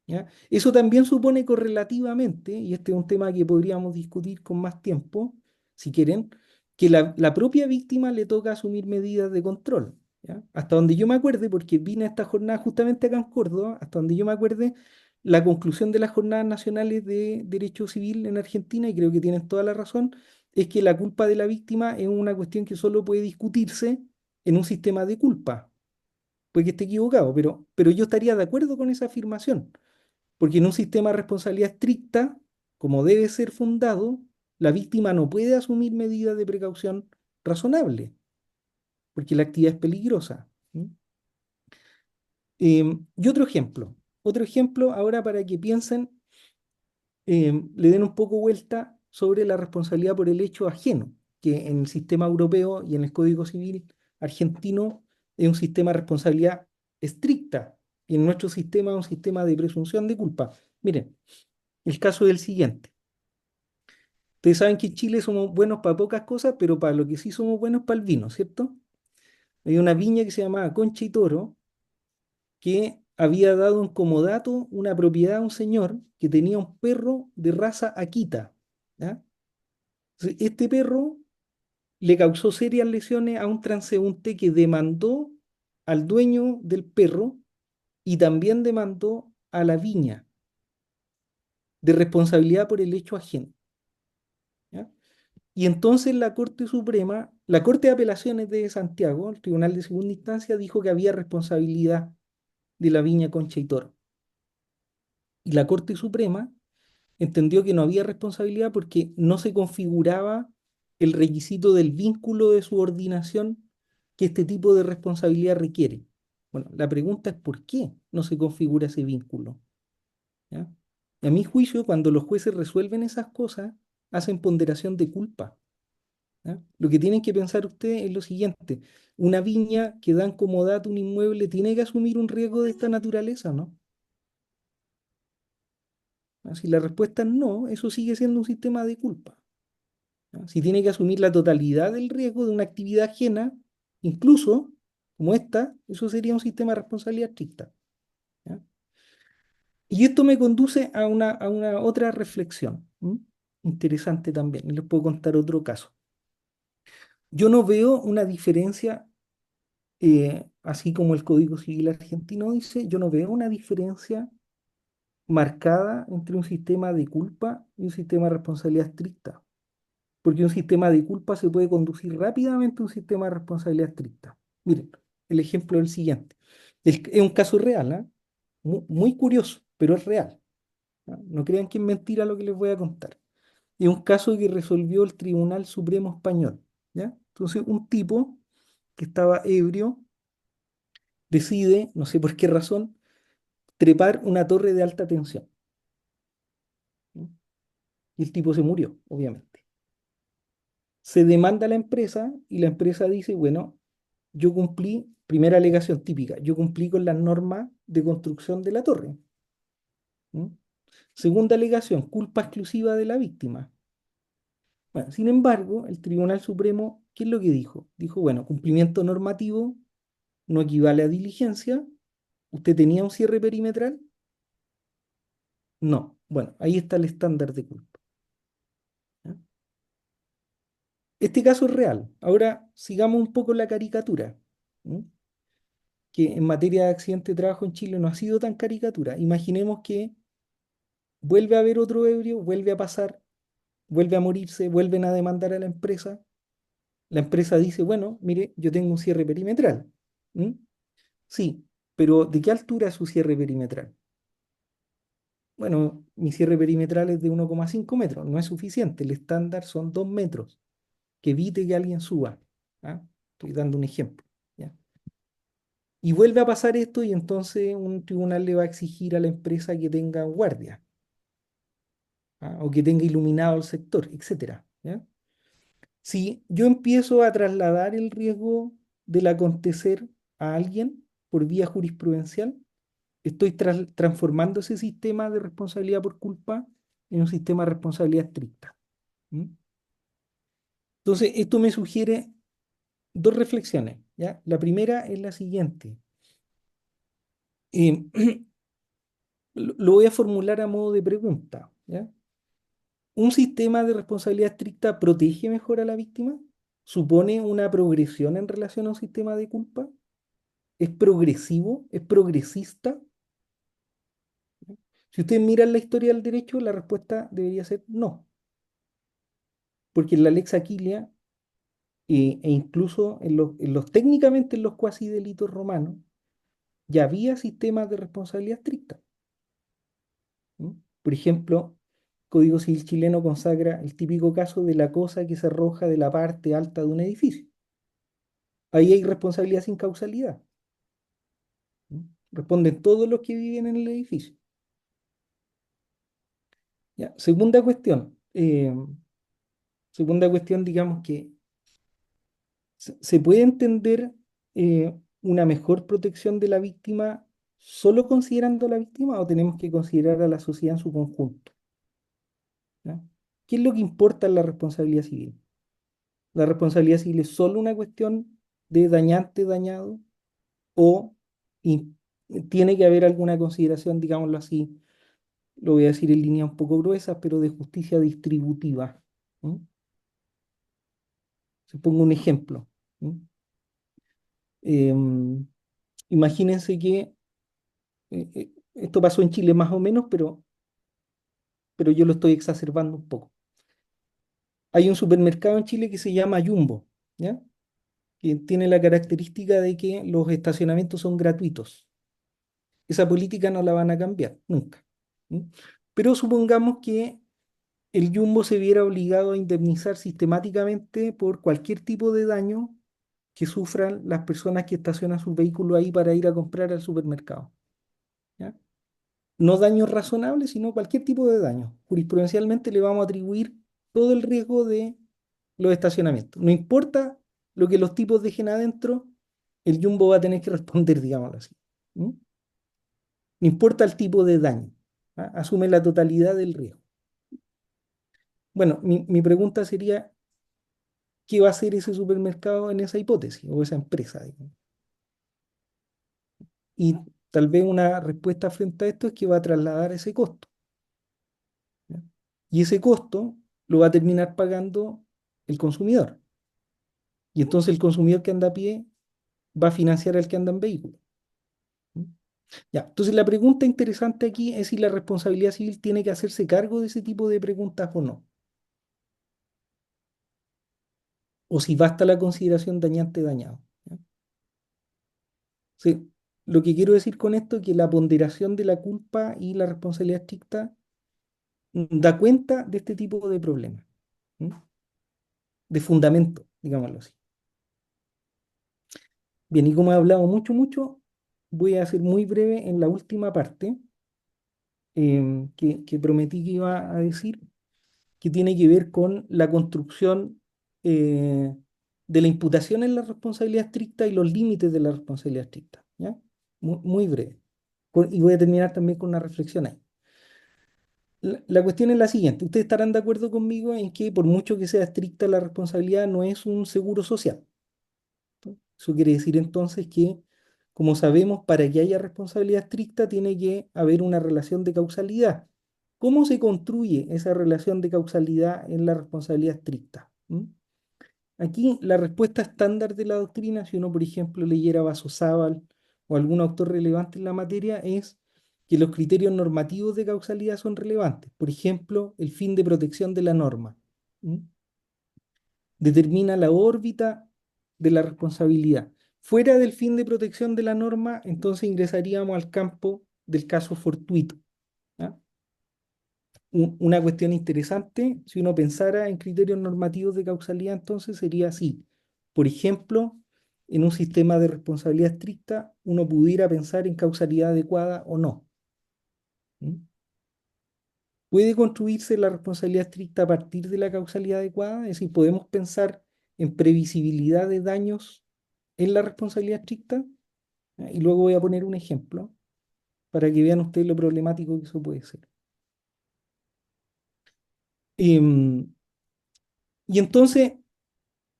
¿Ya? Eso también supone correlativamente, y este es un tema que podríamos discutir con más tiempo, si quieren, que la propia víctima le toca asumir medidas de control. ¿Ya? Hasta donde yo me acuerde, porque vine a esta jornada justamente acá en Córdoba, hasta donde yo me acuerde, la conclusión de las jornadas nacionales de derecho civil en Argentina, y creo que tienen toda la razón, es que la culpa de la víctima es una cuestión que solo puede discutirse en un sistema de culpa. Puede que esté equivocado, pero yo estaría de acuerdo con esa afirmación. Porque en un sistema de responsabilidad estricta, como debe ser fundado, la víctima no puede asumir medidas de precaución razonables, porque la actividad es peligrosa. ¿Mm? Y otro ejemplo ahora para que piensen, le den un poco vuelta sobre la responsabilidad por el hecho ajeno, que en el sistema europeo y en el Código Civil argentino es un sistema de responsabilidad estricta, y en nuestro sistema es un sistema de presunción de culpa. Miren, el caso es el siguiente. Ustedes saben que en Chile somos buenos para pocas cosas, pero para lo que sí somos buenos para el vino, ¿cierto? Hay una viña que se llamaba Concha y Toro, que había dado en comodato una propiedad a un señor que tenía un perro de raza Akita. ¿Ya? Entonces, este perro le causó serias lesiones a un transeúnte que demandó al dueño del perro y también demandó a la viña de responsabilidad por el hecho ajeno. ¿Ya? Y entonces la Corte Suprema, la Corte de Apelaciones de Santiago, el Tribunal de Segunda Instancia, dijo que había responsabilidad de la viña Concha y Toro. Y la Corte Suprema entendió que no había responsabilidad porque no se configuraba el requisito del vínculo de subordinación que este tipo de responsabilidad requiere. Bueno, la pregunta es ¿por qué no se configura ese vínculo? ¿Ya? Y a mi juicio, cuando los jueces resuelven esas cosas, hacen ponderación de culpa. ¿Ya? Lo que tienen que pensar ustedes es lo siguiente: una viña que dan como dato un inmueble tiene que asumir un riesgo de esta naturaleza, ¿no? ¿Ah? Si la respuesta es no, eso sigue siendo un sistema de culpa. ¿Ya? Si tiene que asumir la totalidad del riesgo de una actividad ajena, incluso como esta, eso sería un sistema de responsabilidad estricta. ¿Ya? Y esto me conduce a una otra reflexión, ¿m? Interesante también. Y les puedo contar otro caso. Yo no veo una diferencia, así como el Código Civil argentino dice, yo no veo una diferencia marcada entre un sistema de culpa y un sistema de responsabilidad estricta. porque un sistema de culpa se puede conducir rápidamente a un sistema de responsabilidad estricta. Miren, el ejemplo es el siguiente. Es un caso real, ¿ah? Muy curioso, pero es real. ¿Ah? No crean que es mentira lo que les voy a contar. Es un caso que resolvió el Tribunal Supremo Español, ¿ya? Entonces, un tipo que estaba ebrio decide, no sé por qué razón, trepar una torre de alta tensión. ¿Mm? Y el tipo se murió, obviamente. Se demanda a la empresa y la empresa dice, bueno, yo cumplí, primera alegación típica, yo cumplí con las normas de construcción de la torre. ¿Mm? Segunda alegación, culpa exclusiva de la víctima. Bueno, sin embargo, el Tribunal Supremo, ¿qué es lo que dijo? Dijo, bueno, cumplimiento normativo no equivale a diligencia. ¿Usted tenía un cierre perimetral? No. Bueno, ahí está el estándar de culpa. ¿Ya? Este caso es real. Ahora sigamos un poco la caricatura, ¿mm? Que en materia de accidente de trabajo en Chile no ha sido tan caricatura. Imaginemos que vuelve a haber otro ebrio, vuelve a pasar, vuelve a morirse, vuelven a demandar a la empresa. La empresa dice, bueno, mire, yo tengo un cierre perimetral. ¿Mm? Sí, pero ¿de qué altura es su cierre perimetral? Bueno, mi cierre perimetral es de 1,5 metros, no es suficiente. El estándar son 2 metros, que evite que alguien suba. ¿Ah? Estoy dando un ejemplo. ¿Ya? Y vuelve a pasar esto y entonces un tribunal le va a exigir a la empresa que tenga guardia, ¿ah? O que tenga iluminado el sector, etcétera. ¿Ya? Si yo empiezo a trasladar el riesgo del acontecer a alguien por vía jurisprudencial, estoy transformando ese sistema de responsabilidad por culpa en un sistema de responsabilidad estricta. ¿Mm? Entonces, esto me sugiere dos reflexiones, ¿ya? La primera es la siguiente. Eh, lo voy a formular a modo de pregunta, ¿ya? ¿Un sistema de responsabilidad estricta protege mejor a la víctima? ¿Supone una progresión en relación a un sistema de culpa? ¿Es progresivo? ¿Es progresista? Si ustedes miran la historia del derecho, la respuesta debería ser no, porque en la Lex Aquilia e incluso técnicamente en los cuasi delitos romanos ya había sistemas de responsabilidad estricta. ¿Mm? Por ejemplo, Código Civil chileno consagra el típico caso de la cosa que se arroja de la parte alta de un edificio. Ahí hay responsabilidad sin causalidad. ¿Mm? Responden todos los que viven en el edificio. ¿Ya? Segunda cuestión, digamos que se puede entender una mejor protección de la víctima solo considerando a la víctima o tenemos que considerar a la sociedad en su conjunto. ¿Ya? ¿Qué es lo que importa en la responsabilidad civil? ¿La responsabilidad civil es solo una cuestión de dañante, dañado? ¿O y- tiene que haber alguna consideración, digámoslo así, lo voy a decir en líneas un poco gruesas, pero de justicia distributiva? ¿Mm? Se pongo un ejemplo. ¿Mm? Em, Imagínense que esto pasó en Chile más o menos, pero yo lo estoy exacerbando un poco. Hay un supermercado en Chile que se llama Jumbo, ¿ya? Que tiene la característica de que los estacionamientos son gratuitos. Esa política no la van a cambiar, nunca. ¿Mm? Pero supongamos que el Jumbo se viera obligado a indemnizar sistemáticamente por cualquier tipo de daño que sufran las personas que estacionan sus vehículos ahí para ir a comprar al supermercado. ¿Ya? No daños razonables, sino cualquier tipo de daño. Jurisprudencialmente le vamos a atribuir todo el riesgo de los estacionamientos. No importa lo que los tipos dejen adentro, el Jumbo va a tener que responder, digámoslo así. ¿Mm? No importa el tipo de daño. ¿Ah? Asume la totalidad del riesgo. Bueno, mi pregunta sería, ¿qué va a hacer ese supermercado en esa hipótesis o esa empresa, digamos? Y tal vez una respuesta frente a esto es que va a trasladar ese costo. ¿Ya? Y ese costo lo va a terminar pagando el consumidor. Y entonces el consumidor que anda a pie va a financiar al que anda en vehículo. ¿Mm? Ya, entonces la pregunta interesante aquí es si la responsabilidad civil tiene que hacerse cargo de ese tipo de preguntas o no. o si basta la consideración dañante-dañado. ¿Ya? Sí, lo que quiero decir con esto es que la ponderación de la culpa y la responsabilidad estricta da cuenta de este tipo de problemas, ¿m? De fundamento, digámoslo así. Bien, y como he hablado mucho, voy a ser muy breve en la última parte que prometí que iba a decir, que tiene que ver con la construcción de la imputación en la responsabilidad estricta y los límites de la responsabilidad estricta. ¿Ya? Muy breve. Y voy a terminar también con una reflexión ahí. La cuestión es la siguiente. Ustedes estarán de acuerdo conmigo en que por mucho que sea estricta la responsabilidad, no es un seguro social. ¿No? Eso quiere decir entonces que, como sabemos, para que haya responsabilidad estricta tiene que haber una relación de causalidad. ¿Cómo se construye esa relación de causalidad en la responsabilidad estricta? ¿Mm? Aquí la respuesta estándar de la doctrina, si uno, por ejemplo, leyera Basozábal o algún autor relevante en la materia, es que los criterios normativos de causalidad son relevantes. Por ejemplo, el fin de protección de la norma. ¿Mm? Determina la órbita de la responsabilidad. Fuera del fin de protección de la norma, entonces ingresaríamos al campo del caso fortuito. ¿Ya? Una cuestión interesante, si uno pensara en criterios normativos de causalidad, entonces sería así. Por ejemplo, en un sistema de responsabilidad estricta, uno pudiera pensar en causalidad adecuada o no. ¿Mm? ¿Puede construirse la responsabilidad estricta a partir de la causalidad adecuada? Es decir, ¿podemos pensar en previsibilidad de daños en la responsabilidad estricta? Y luego voy a poner un ejemplo para que vean ustedes lo problemático que eso puede ser. Em, y entonces,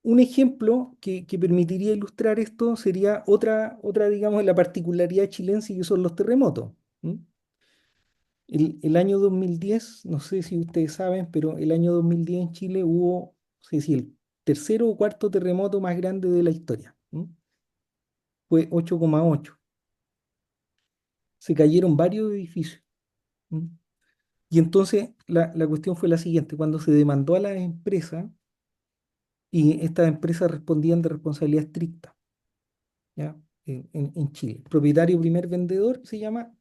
un ejemplo que permitiría ilustrar esto sería otra, digamos, la particularidad chilense que son los terremotos. ¿Mm? El año 2010, no sé si ustedes saben, pero el año 2010 en Chile hubo, no sé si el tercero o cuarto terremoto más grande de la historia. ¿Mm? Fue 8,8. Se cayeron varios edificios. ¿Mm? Y entonces la cuestión fue la siguiente, cuando se demandó a las empresas y estas empresas respondían de responsabilidad estricta, ¿ya? En Chile. Propietario primer vendedor se llama,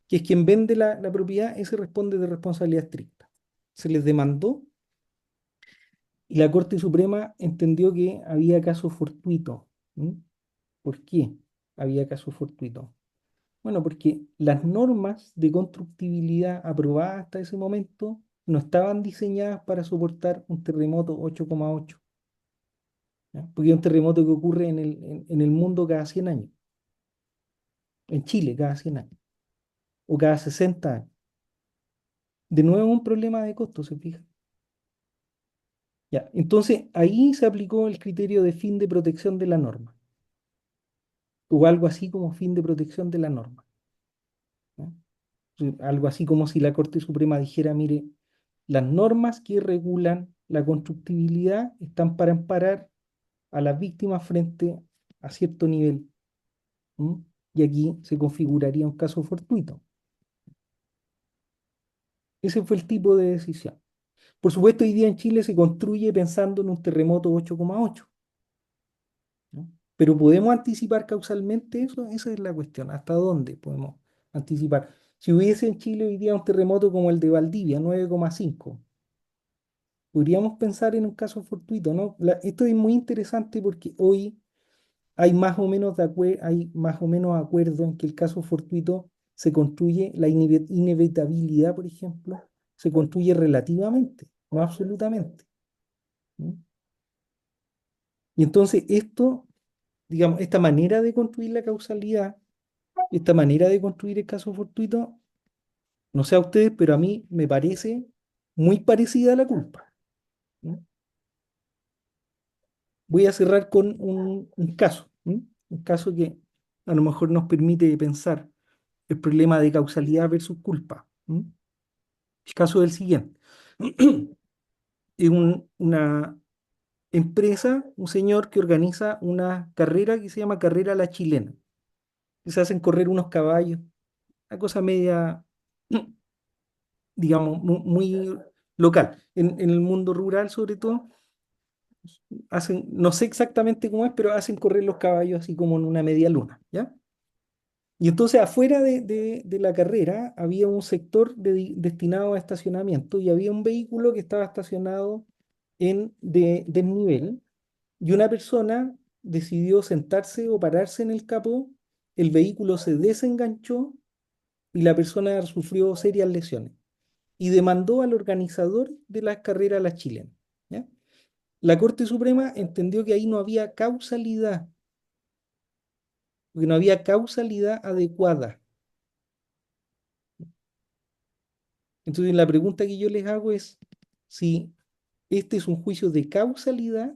que es quien vende la propiedad, ese responde de responsabilidad estricta. Se les demandó y la Corte Suprema entendió que había casos fortuitos. ¿M? ¿Por qué había casos fortuitos? Bueno, porque las normas de constructibilidad aprobadas hasta ese momento no estaban diseñadas para soportar un terremoto 8,8. ¿Ya? Porque es un terremoto que ocurre en el mundo cada 100 años, en Chile cada 100 años, o cada 60 años. De nuevo un problema de costo, ¿se fija? Ya, entonces ahí se aplicó el criterio de fin de protección de la norma, o algo así como fin de protección de la norma. ¿Ya? Algo así como si la Corte Suprema dijera, mire, las normas que regulan la constructibilidad están para amparar a las víctimas frente a cierto nivel. ¿M? Y aquí se configuraría un caso fortuito. Ese fue el tipo de decisión. Por supuesto, hoy día en Chile se construye pensando en un terremoto 8,8. ¿No? Pero ¿podemos anticipar causalmente eso? Esa es la cuestión. ¿Hasta dónde podemos anticipar? Si hubiese en Chile hoy día un terremoto como el de Valdivia, 9,5, podríamos pensar en un caso fortuito, ¿no? Esto es muy interesante porque hoy hay más o menos acuerdo en que el caso fortuito se construye, la inevitabilidad, por ejemplo, se construye relativamente, no absolutamente. ¿Mm? Y entonces esto, digamos, esta manera de construir la causalidad, esta manera de construir el caso fortuito, no sé a ustedes, pero a mí me parece muy parecida a la culpa. ¿Mm? Voy a cerrar con un caso, ¿m? Un caso que a lo mejor nos permite pensar el problema de causalidad versus culpa. ¿M? El caso es el siguiente. Es una empresa, un señor que organiza una carrera que se llama Carrera La Chilena. Que se hacen correr unos caballos, una cosa media, digamos, muy local. En el mundo rural, sobre todo, hacen, no sé exactamente cómo es, pero hacen correr los caballos así como en una media luna, ¿ya? Y entonces afuera de la carrera había un sector destinado a estacionamiento y había un vehículo que estaba estacionado en desnivel y una persona decidió sentarse o pararse en el capó, el vehículo se desenganchó y la persona sufrió serias lesiones y demandó al organizador de las carreras, la chilena, ¿ya? La Corte Suprema entendió que ahí no había causalidad, porque no había causalidad adecuada. Entonces, la pregunta que yo les hago es si este es un juicio de causalidad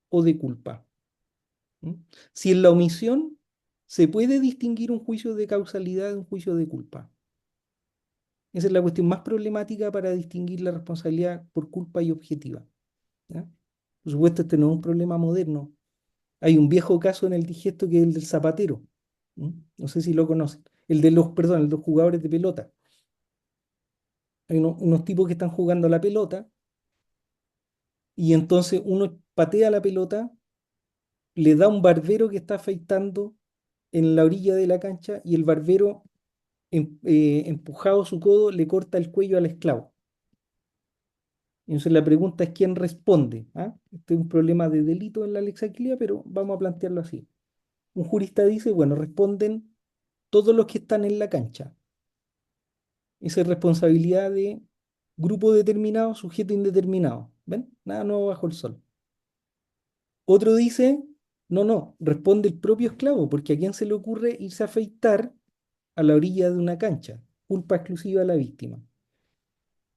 o de culpa. ¿Mm? Si en la omisión se puede distinguir un juicio de causalidad de un juicio de culpa. Esa es la cuestión más problemática para distinguir la responsabilidad por culpa y objetiva, ¿ya? Por supuesto, este no es un problema moderno. Hay un viejo caso en el digesto que es el del zapatero. ¿Mm? No sé si lo conocen. El de los, perdón, el de los jugadores de pelota. Hay unos tipos que están jugando a la pelota y entonces uno patea la pelota, le da a un barbero que está afeitando en la orilla de la cancha y el barbero, empujado su codo, le corta el cuello al esclavo. Entonces la pregunta es quién responde, ¿ah? Este es un problema de delito en la Lex Aquilia, pero vamos a plantearlo así. Un jurista dice, bueno, responden todos los que están en la cancha. Esa es responsabilidad de grupo determinado, sujeto indeterminado. ¿Ven? Nada nuevo bajo el sol. Otro dice, no, no, responde el propio esclavo, porque a quién se le ocurre irse a afeitar a la orilla de una cancha. Culpa exclusiva de la víctima.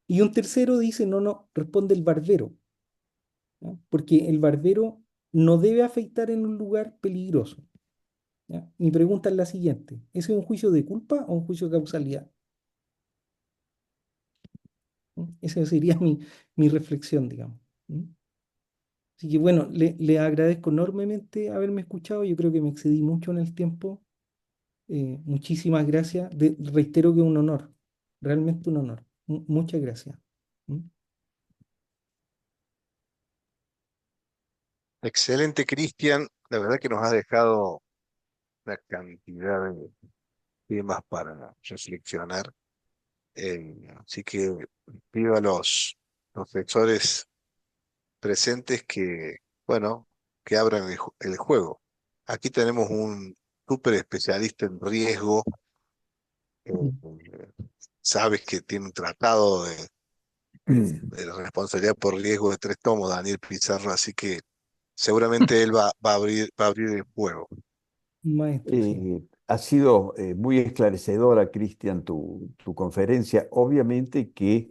Y un tercero dice, no, no, responde el barbero, ¿ya? Porque el barbero no debe afeitar en un lugar peligroso, ¿ya? Mi pregunta es la siguiente, ¿ese es un juicio de culpa o un juicio de causalidad? ¿Mm? Esa sería mi reflexión, digamos. ¿Mm? Así que bueno, le agradezco enormemente haberme escuchado. Yo creo que me excedí mucho en el tiempo. Muchísimas gracias. Reitero que es un honor, realmente un honor. Muchas gracias. ¿Mm? Excelente, Cristian. La verdad que nos has dejado una cantidad de temas para reflexionar. Así que pido a los lectores presentes que, bueno, que abran el juego. Aquí tenemos un súper especialista en riesgo. Sabes que tiene un tratado de la responsabilidad por riesgo de 3 tomos, Daniel Pizarro, así que seguramente él va a abrir el juego. Maestro, sí. Ha sido muy esclarecedora, Cristian, tu conferencia. Obviamente que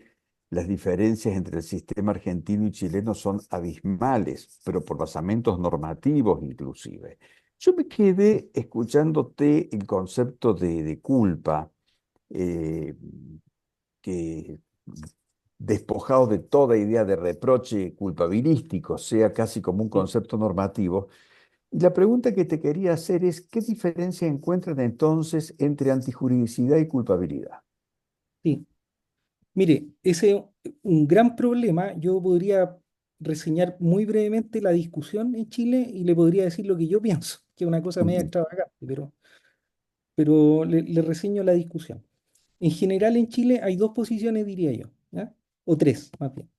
las diferencias entre el sistema argentino y chileno son abismales, pero por basamentos normativos inclusive. Yo me quedé escuchándote el concepto de culpa, eh, que despojado de toda idea de reproche culpabilístico, sea casi como un Sí, concepto normativo. Y la pregunta que te quería hacer es, ¿qué diferencia encuentran entonces entre antijuridicidad y culpabilidad? sí. Mire, ese es un gran problema. Yo podría reseñar muy brevemente la discusión en Chile y le podría decir lo que yo pienso, que es una cosa media Ujú. extravagante, pero le reseño la discusión. En general en Chile hay dos posiciones, diría yo, ¿ya? O tres, más bien.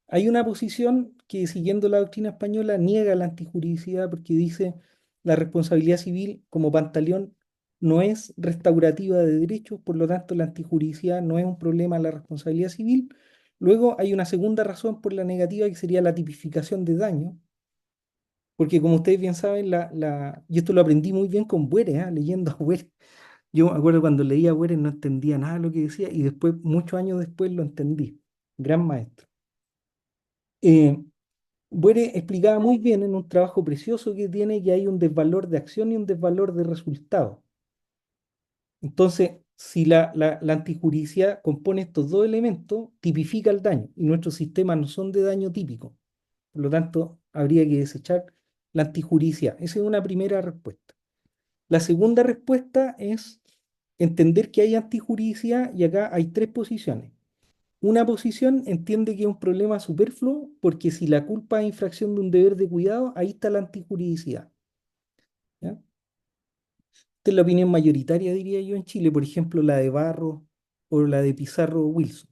Hay una posición que, siguiendo la doctrina española, niega la antijuridicidad porque dice la responsabilidad civil como Pantaleón no es restaurativa de derechos, por lo tanto la antijuridicidad no es un problema de la responsabilidad civil. Luego hay una segunda razón por la negativa que sería la tipificación de daño, porque como ustedes bien saben, y esto lo aprendí muy bien con Bueres, ¿ah? Leyendo a Bueres. Yo me acuerdo cuando leía a Bueres no entendía nada de lo que decía y después, muchos años después, lo entendí. Gran maestro. Eh, Buere explicaba muy bien en un trabajo precioso que tiene que hay un desvalor de acción y un desvalor de resultado. Entonces, si la antijuridicidad compone estos dos elementos, tipifica el daño y nuestros sistemas no son de daño típico. Por lo tanto, habría que desechar la antijuridicidad. Esa es una primera respuesta. La segunda respuesta es entender que hay antijuridicidad y acá hay tres posiciones. Una posición entiende que es un problema superfluo porque si la culpa es infracción de un deber de cuidado, ahí está la antijuridicidad. ¿Ya? Esta es la opinión mayoritaria, diría yo, en Chile, por ejemplo, la de Barros o la de Pizarro Wilson.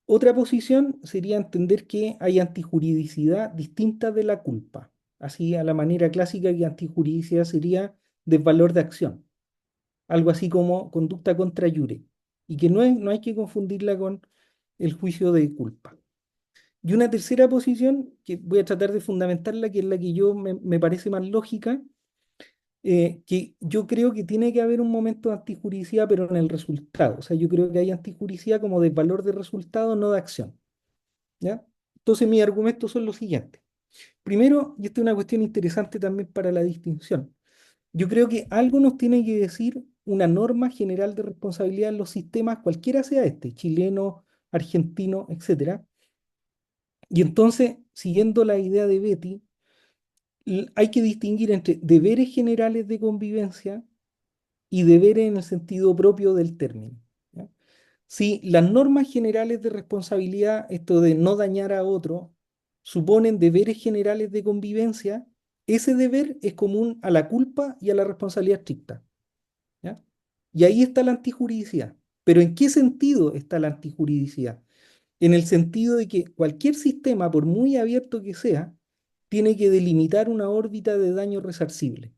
Otra posición sería entender que hay antijuridicidad distinta de la culpa. Así, a la manera clásica que antijuridicidad sería desvalor de acción, algo así como conducta contra iure, y que no hay que confundirla con el juicio de culpa. Y una tercera posición, que voy a tratar de fundamentarla, que es la que me parece más lógica, que yo creo que tiene que haber un momento de antijuridicidad, pero en el resultado. O sea, yo creo que hay antijuridicidad como desvalor de resultado, no de acción. ¿Ya? Entonces mis argumentos son los siguientes. Primero, y esta es una cuestión interesante también para la distinción, yo creo que algo nos tiene que decir una norma general de responsabilidad en los sistemas, cualquiera sea este, chileno, argentino, etcétera. Y entonces, siguiendo la idea de Betty, hay que distinguir entre deberes generales de convivencia y deberes en el sentido propio del término. ¿Ya? Si las normas generales de responsabilidad, esto de no dañar a otro, suponen deberes generales de convivencia, ese deber es común a la culpa y a la responsabilidad estricta. ¿Ya? Y ahí está la antijuridicidad. Pero ¿en qué sentido está la antijuridicidad? En el sentido de que cualquier sistema, por muy abierto que sea, tiene que delimitar una órbita de daño resarcible.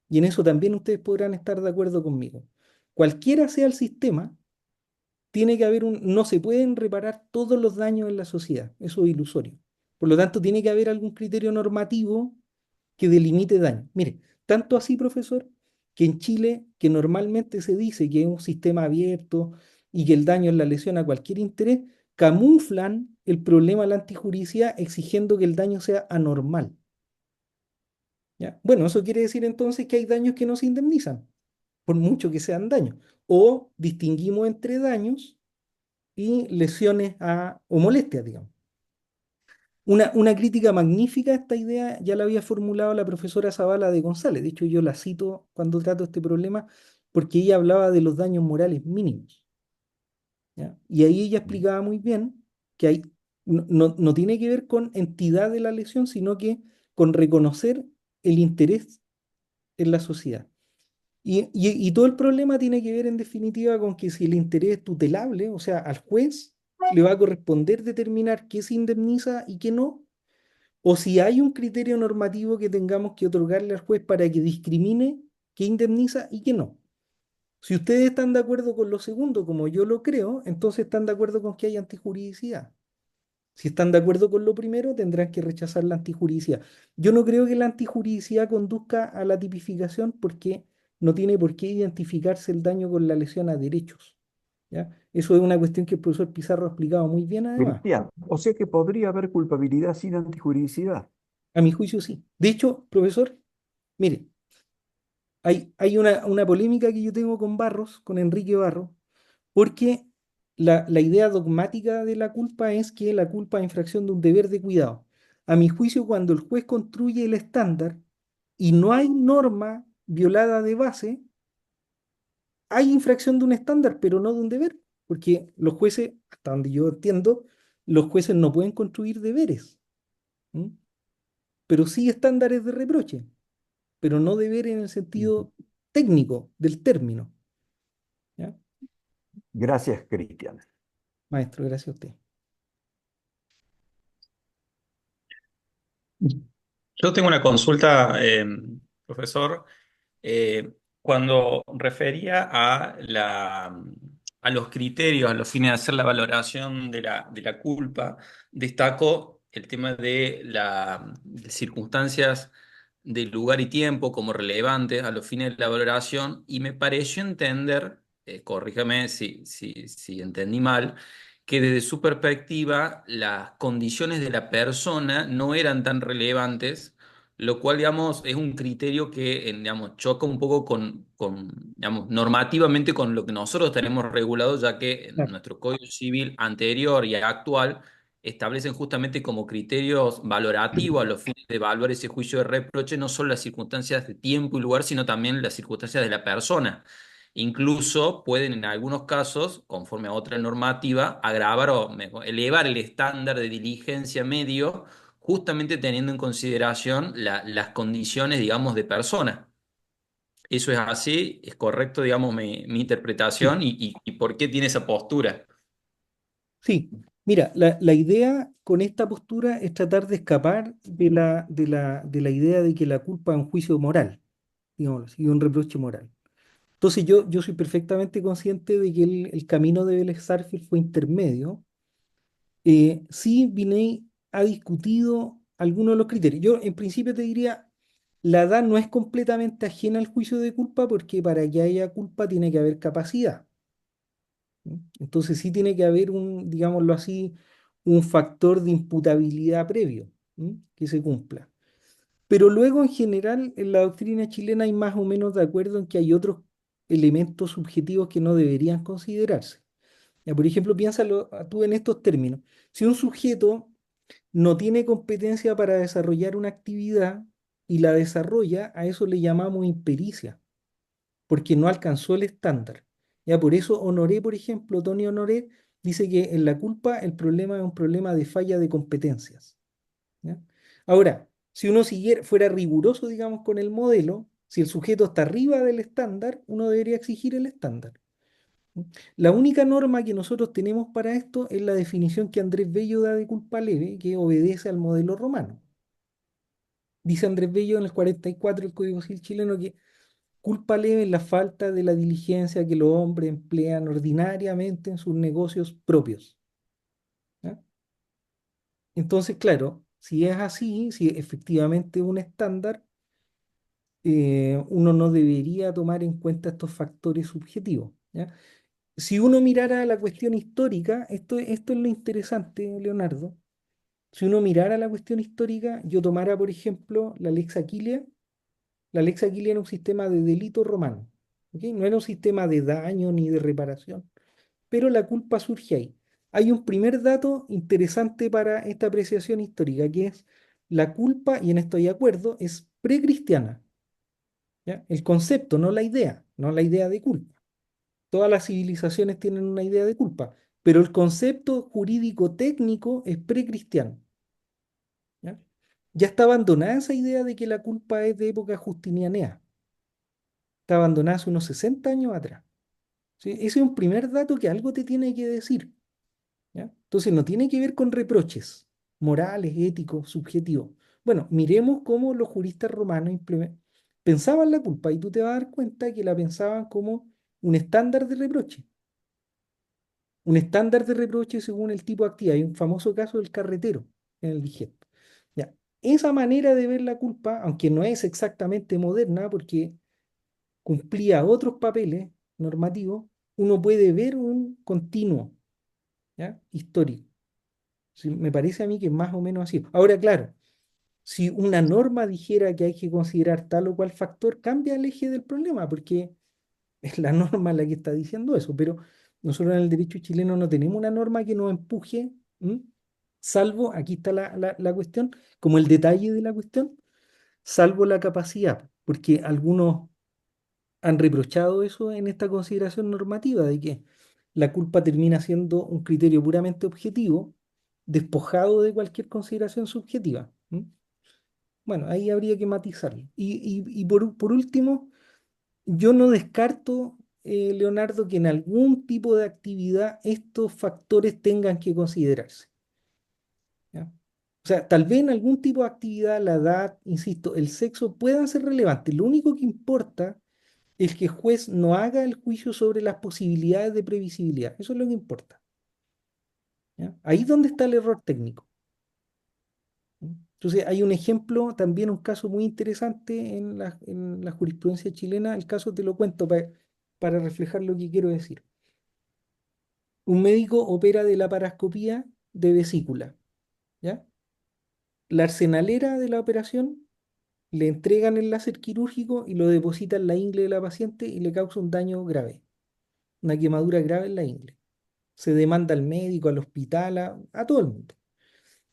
Y en eso también ustedes podrán estar de acuerdo conmigo. Cualquiera sea el sistema, tiene que haber no se pueden reparar todos los daños en la sociedad, eso es ilusorio. Por lo tanto, tiene que haber algún criterio normativo que delimite daño. Mire, tanto así, profesor, que en Chile, que normalmente se dice que es un sistema abierto y que el daño es la lesión a cualquier interés, camuflan el problema de la antijuridicidad exigiendo que el daño sea anormal. ¿Ya? Bueno, eso quiere decir entonces que hay daños que no se indemnizan, por mucho que sean daños. O distinguimos entre daños y lesiones o molestias, digamos. Una crítica magnífica a esta idea ya la había formulado la profesora Zavala de González. De hecho, yo la cito cuando trato este problema porque ella hablaba de los daños morales mínimos. ¿Ya? Y ahí ella explicaba muy bien que no tiene que ver con entidad de la lesión, sino que con reconocer el interés en la sociedad. Y todo el problema tiene que ver en definitiva con que si el interés es tutelable, o sea, al juez le va a corresponder determinar qué se indemniza y qué no, o si hay un criterio normativo que tengamos que otorgarle al juez para que discrimine qué indemniza y qué no. Si ustedes están de acuerdo con lo segundo, como yo lo creo, entonces están de acuerdo con que hay antijuridicidad. Si están de acuerdo con lo primero, tendrán que rechazar la antijuridicidad. Yo no creo que la antijuridicidad conduzca a la tipificación porque no tiene por qué identificarse el daño con la lesión a derechos. ¿Ya? Eso es una cuestión que el profesor Pizarro ha explicado muy bien además. Cristian, o sea que podría haber culpabilidad sin antijuridicidad. A mi juicio sí. De hecho, profesor, mire, hay una polémica que yo tengo con Barros, con Enrique Barros, porque la idea dogmática de la culpa es que la culpa es infracción de un deber de cuidado. A mi juicio, cuando el juez construye el estándar y no hay norma violada de base, hay infracción de un estándar, pero no de un deber, porque los jueces, hasta donde yo entiendo, los jueces no pueden construir deberes, ¿m? Pero sí estándares de reproche, pero no deberes en el Ujú. sentido técnico del término. ¿Ya? Gracias, Cristian. Maestro, gracias a usted. Yo tengo una consulta, profesor. Cuando refería a los criterios, a los fines de hacer la valoración de la culpa, destaco el tema de circunstancias de lugar y tiempo como relevantes a los fines de la valoración y me pareció entender, corríjame si entendí mal, que desde su perspectiva las condiciones de la persona no eran tan relevantes, lo cual, digamos, es un criterio que, digamos, choca un poco digamos, normativamente con lo que nosotros tenemos regulado, ya que en Claro. nuestro Código Civil anterior y actual establecen justamente como criterios valorativos a los fines de evaluar ese juicio de reproche no solo las circunstancias de tiempo y lugar, sino también las circunstancias de la persona. Incluso pueden en algunos casos, conforme a otra normativa, agravar o elevar el estándar de diligencia medio, justamente teniendo en consideración las condiciones, digamos, de persona. ¿Eso es así? ¿Es correcto, digamos, mi interpretación? Sí, ¿Y por qué tiene esa postura? sí. Mira, la idea con esta postura es tratar de escapar de la idea de que la culpa es un juicio moral, digámoslo así, un reproche moral. Entonces yo soy perfectamente consciente de que el camino de Vélez Sarsfield fue intermedio. Sí, Vinay ha discutido algunos de los criterios. Yo en principio te diría, la edad no es completamente ajena al juicio de culpa porque para que haya culpa tiene que haber capacidad. ¿Sí? Entonces sí tiene que haber un, digámoslo así, un factor de imputabilidad previo, ¿sí? Que se cumpla. Pero luego en general en la doctrina chilena hay más o menos de acuerdo en que hay otros elementos subjetivos que no deberían considerarse. Ya, por ejemplo, piénsalo tú en estos términos. Si un sujeto no tiene competencia para desarrollar una actividad y la desarrolla, a eso le llamamos impericia, porque no alcanzó el estándar. Ya por eso Honoré, por ejemplo, Tony Honoré, dice que en la culpa el problema es un problema de falla de competencias. ¿Ya? Ahora, si uno fuera riguroso, digamos, con el modelo, si el sujeto está arriba del estándar, uno debería exigir el estándar. La única norma que nosotros tenemos para esto es la definición que Andrés Bello da de culpa leve, que obedece al modelo romano. Dice Andrés Bello en el 44 del Código Civil chileno que culpa leve es la falta de la diligencia que los hombres emplean ordinariamente en sus negocios propios. ¿Ya? Entonces, claro, si es así, si efectivamente es un estándar, uno no debería tomar en cuenta estos factores subjetivos. ¿Ya? Si uno mirara la cuestión histórica, esto es lo interesante, Leonardo. Si uno mirara la cuestión histórica, yo tomara, por ejemplo, la Lex Aquilia. La Lex Aquilia era un sistema de delito romano. ¿Ok? No era un sistema de daño ni de reparación, pero la culpa surge ahí. Hay un primer dato interesante para esta apreciación histórica, que es la culpa, y en esto hay acuerdo, es precristiana. ¿Ya? El concepto, no la idea, no la idea de culpa. Todas las civilizaciones tienen una idea de culpa, pero el concepto jurídico técnico es precristiano. ¿Ya? Ya está abandonada esa idea de que la culpa es de época justinianea. Está abandonada hace unos 60 años atrás. ¿Sí? Ese es un primer dato que algo te tiene que decir. ¿Ya? Entonces no tiene que ver con reproches morales, éticos, subjetivos. Bueno, miremos cómo los juristas romanos pensaban la culpa y tú te vas a dar cuenta que la pensaban como un estándar de reproche. Un estándar de reproche según el tipo de actividad. Hay un famoso caso del carretero en el digesto. Ya. Esa manera de ver la culpa, aunque no es exactamente moderna, porque cumplía otros papeles normativos, uno puede ver un continuo, ¿ya? Histórico. Sí, me parece a mí que es más o menos así. Ahora, claro, si una norma dijera que hay que considerar tal o cual factor, cambia el eje del problema, porque es la norma la que está diciendo eso, pero nosotros en el derecho chileno no tenemos una norma que nos empuje, ¿m? Salvo, aquí está la cuestión, como el detalle de la cuestión, salvo la capacidad, porque algunos han reprochado eso en esta consideración normativa, de que la culpa termina siendo un criterio puramente objetivo, despojado de cualquier consideración subjetiva. ¿M? Bueno, ahí habría que matizarlo. Y por último, yo no descarto, Leonardo, que en algún tipo de actividad estos factores tengan que considerarse. ¿Ya? O sea, tal vez en algún tipo de actividad, la edad, insisto, el sexo puedan ser relevantes. Lo único que importa es que el juez no haga el juicio sobre las posibilidades de previsibilidad. Eso es lo que importa. ¿Ya? Ahí es donde está el error técnico. ¿Mm? Entonces, hay un ejemplo, también un caso muy interesante en la jurisprudencia chilena. El caso te lo cuento para reflejar lo que quiero decir. Un médico opera de la paroscopía de vesícula, ¿ya? La arsenalera de la operación le entregan el láser quirúrgico y lo deposita en la ingle de la paciente y le causa un daño grave, una quemadura grave en la ingle. Se demanda al médico, al hospital, a todo el mundo.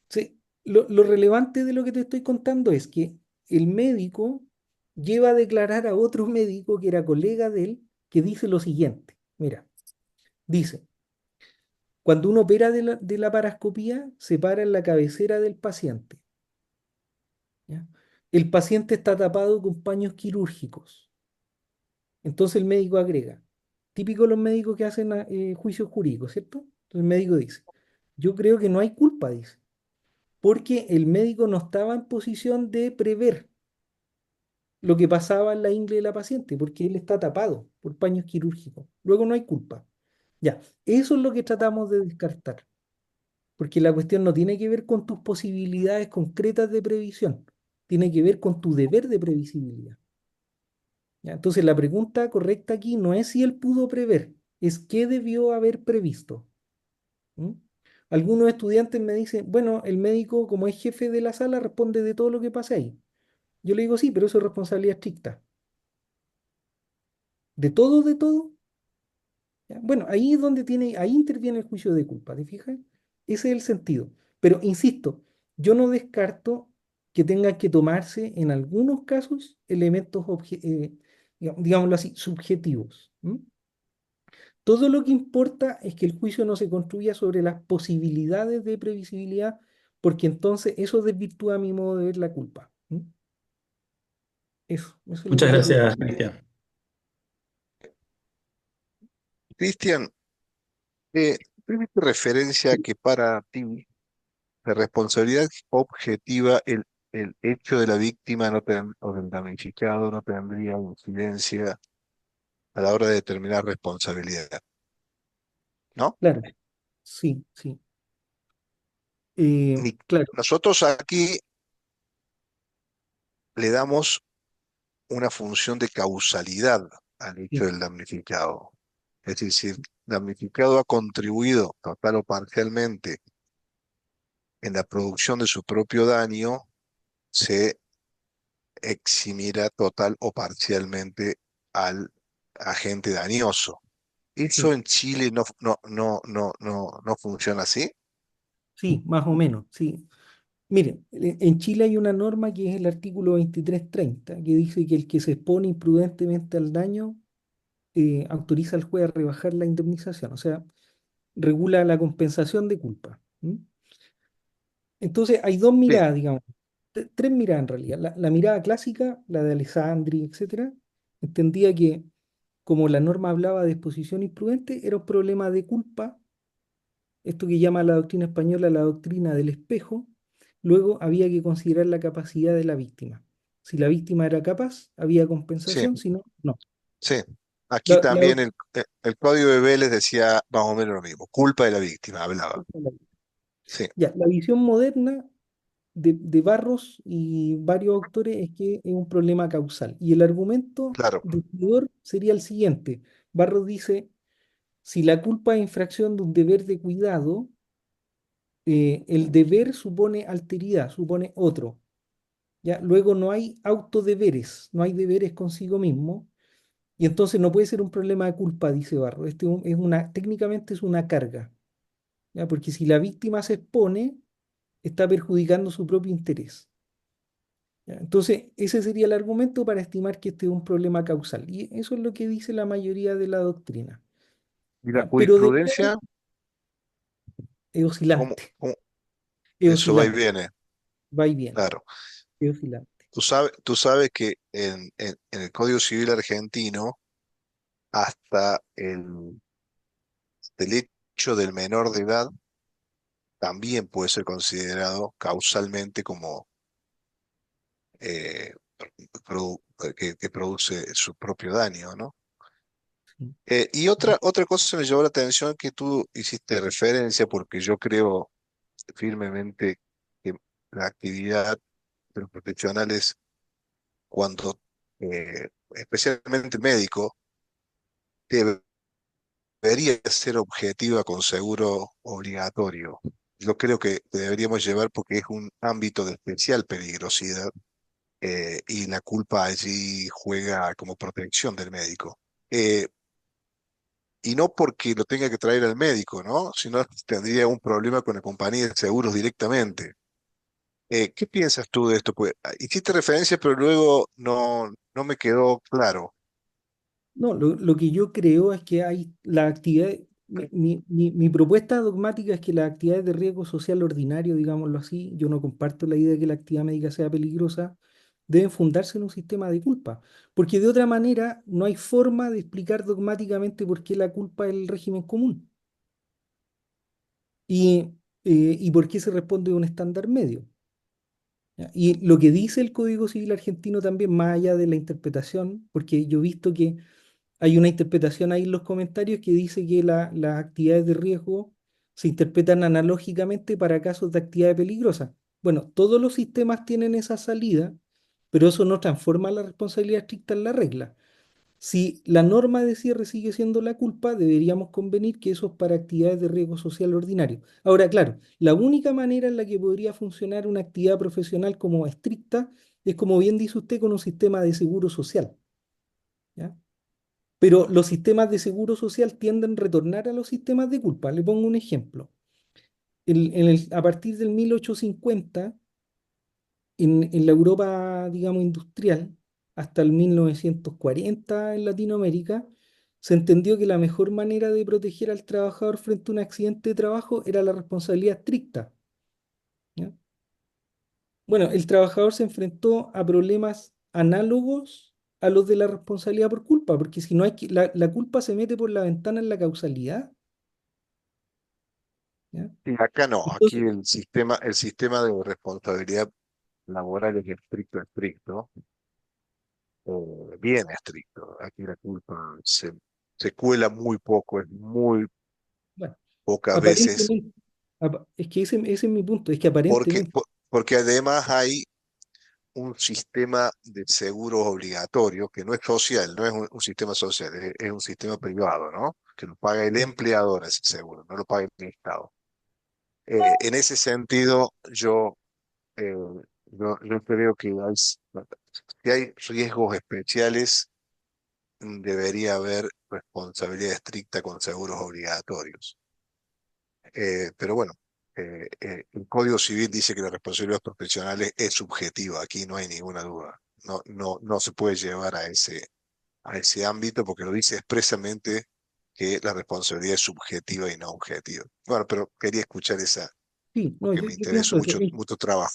Sí, lo relevante de lo que te estoy contando es que el médico lleva a declarar a otro médico que era colega de él que dice lo siguiente. Mira, dice, cuando uno opera de la paroscopía, se para en la cabecera del paciente. ¿Ya? El paciente está tapado con paños quirúrgicos. Entonces el médico agrega, típico de los médicos que hacen juicios jurídicos, ¿cierto? Entonces el médico dice, yo creo que no hay culpa, dice, porque el médico no estaba en posición de prever lo que pasaba en la ingle de la paciente, porque él está tapado por paños quirúrgicos. Luego no hay culpa. Ya, eso es lo que tratamos de descartar, porque la cuestión no tiene que ver con tus posibilidades concretas de previsión, tiene que ver con tu deber de previsibilidad. ¿Ya? Entonces, la pregunta correcta aquí no es si él pudo prever, es qué debió haber previsto. ¿Mm? Algunos estudiantes me dicen, bueno, el médico, como es jefe de la sala, responde de todo lo que pasa ahí. Yo le digo, sí, pero eso es responsabilidad estricta. ¿De todo, de todo? ¿Ya? Bueno, ahí es donde ahí interviene el juicio de culpa, ¿te fijas? Ese es el sentido. Pero insisto, yo no descarto que tengan que tomarse en algunos casos elementos, digámoslo así, subjetivos. ¿M? Todo lo que importa es que el juicio no se construya sobre las posibilidades de previsibilidad, porque entonces eso desvirtúa mi modo de ver la culpa. ¿M? Eso es lo Muchas que quería. gracias, Cristian. Cristian, ¿tuviste referencia a que para ti la responsabilidad objetiva, el hecho de la víctima o del damnificado no tendría incidencia a la hora de determinar responsabilidad, ¿no? Claro, sí, sí. Ni- Claro, Nosotros aquí le damos una función de causalidad al hecho sí, del damnificado. Es decir, si el damnificado ha contribuido total o parcialmente en la producción de su propio daño, se eximirá total o parcialmente al agente dañoso. ¿Eso sí. en Chile no funciona así? Sí, más o menos, sí. Miren, en Chile hay una norma que es el artículo 2330, que dice que el que se expone imprudentemente al daño autoriza al juez a rebajar la indemnización, o sea, regula la compensación de culpa. ¿M? Entonces, hay dos Sí, miradas, digamos, tres miradas en realidad. La mirada clásica, la de Alessandri, etcétera, entendía que como la norma hablaba de exposición imprudente, era un problema de culpa, esto que llama la doctrina española la doctrina del espejo. Luego había que considerar la capacidad de la víctima. Si la víctima era capaz, había sí, compensación, si no, no. sí. Aquí La también doc- el código de Vélez decía más o menos lo mismo. Culpa de la víctima, hablaba. Sí, Ya, la visión moderna de Barros y varios autores es que es un problema causal. Y el argumento claro, decidor sería el siguiente. Barros dice, si la culpa es infracción de un deber de cuidado, el deber supone alteridad, supone otro. ¿Ya? Luego no hay autodeberes, no hay deberes consigo mismo, y entonces no puede ser un problema de culpa, dice Barro. Es técnicamente es una carga, ¿ya? Porque si la víctima se expone, está perjudicando su propio interés. ¿Ya? Entonces, ese sería el argumento para estimar que este es un problema causal. Y eso es lo que dice la mayoría de la doctrina. y la ¿Ya? Pero de nuevo, jurisprudencia, es ¿cómo, oscilante, cómo- es eso va y oscilante, viene? va y viene, Claro. es oscilante. Tú sabes que en el Código Civil argentino, hasta el hecho del menor de edad también puede ser considerado causalmente como eh, que produce su propio daño, ¿no? Sí, Y otra cosa me llamó la atención que tú hiciste referencia, porque yo creo firmemente que la actividad de los profesionales, especialmente el médico, debería ser objetiva con seguro obligatorio. Yo creo que deberíamos llevar porque es un ámbito de especial peligrosidad, y la culpa allí juega como protección del médico. Eh, y no porque lo tenga que traer al médico, ¿no? Sino que tendría un problema con la compañía de seguros directamente. ¿Qué piensas tú de esto? Pues hiciste referencia, pero luego no me quedó claro. No, lo que yo creo es que hay la actividad, mi propuesta dogmática es que las actividades de riesgo social ordinario, digámoslo así, yo no comparto la idea de que la actividad médica sea peligrosa, deben fundarse en un sistema de culpa, porque de otra manera no hay forma de explicar dogmáticamente por qué la culpa es el régimen común y, y por qué se responde a un estándar medio. ¿Ya? Y lo que dice el Código Civil argentino también, más allá de la interpretación, porque yo he visto que hay una interpretación ahí en los comentarios que dice que las actividades de riesgo se interpretan analógicamente para casos de actividad peligrosa. Bueno, todos los sistemas tienen esa salida, pero eso no transforma la responsabilidad estricta en la regla. Si la norma de cierre sigue siendo la culpa, deberíamos convenir que eso es para actividades de riesgo social ordinario. Ahora, claro, la única manera en la que podría funcionar una actividad profesional como estricta es, como bien dice usted, con un sistema de seguro social. ¿Ya? Pero los sistemas de seguro social tienden a retornar a los sistemas de culpa. Le pongo un ejemplo. A partir del 1850, en la Europa, digamos, industrial, hasta el 1940 en Latinoamérica, se entendió que la mejor manera de proteger al trabajador frente a un accidente de trabajo era la responsabilidad estricta. ¿Ya? Bueno, el trabajador se enfrentó a problemas análogos a los de la responsabilidad por culpa, porque si no hay la culpa se mete por la ventana en la causalidad. ¿Ya? Y acá no, aquí Entonces, el sistema de responsabilidad laboral es estricto, estricto, bien estricto. Aquí la culpa se cuela muy poco, es muy bueno, pocas veces, aparentemente, es que ese es mi punto, es que porque, aparentemente, porque además hay un sistema de seguros obligatorio que no es social, no es un sistema social, es un sistema privado, ¿no? Que lo paga el empleador ese seguro, no lo paga el Estado. En ese sentido, eh, yo creo que si hay riesgos especiales, debería haber responsabilidad estricta con seguros obligatorios. Pero bueno, el Código Civil dice que la responsabilidad profesional es subjetiva, aquí no hay ninguna duda. No se puede llevar a ese ámbito porque lo dice expresamente que la responsabilidad es subjetiva y no objetiva. Bueno, pero quería escuchar esa sí, no, porque yo, me yo interesa pienso eso. mucho trabajo.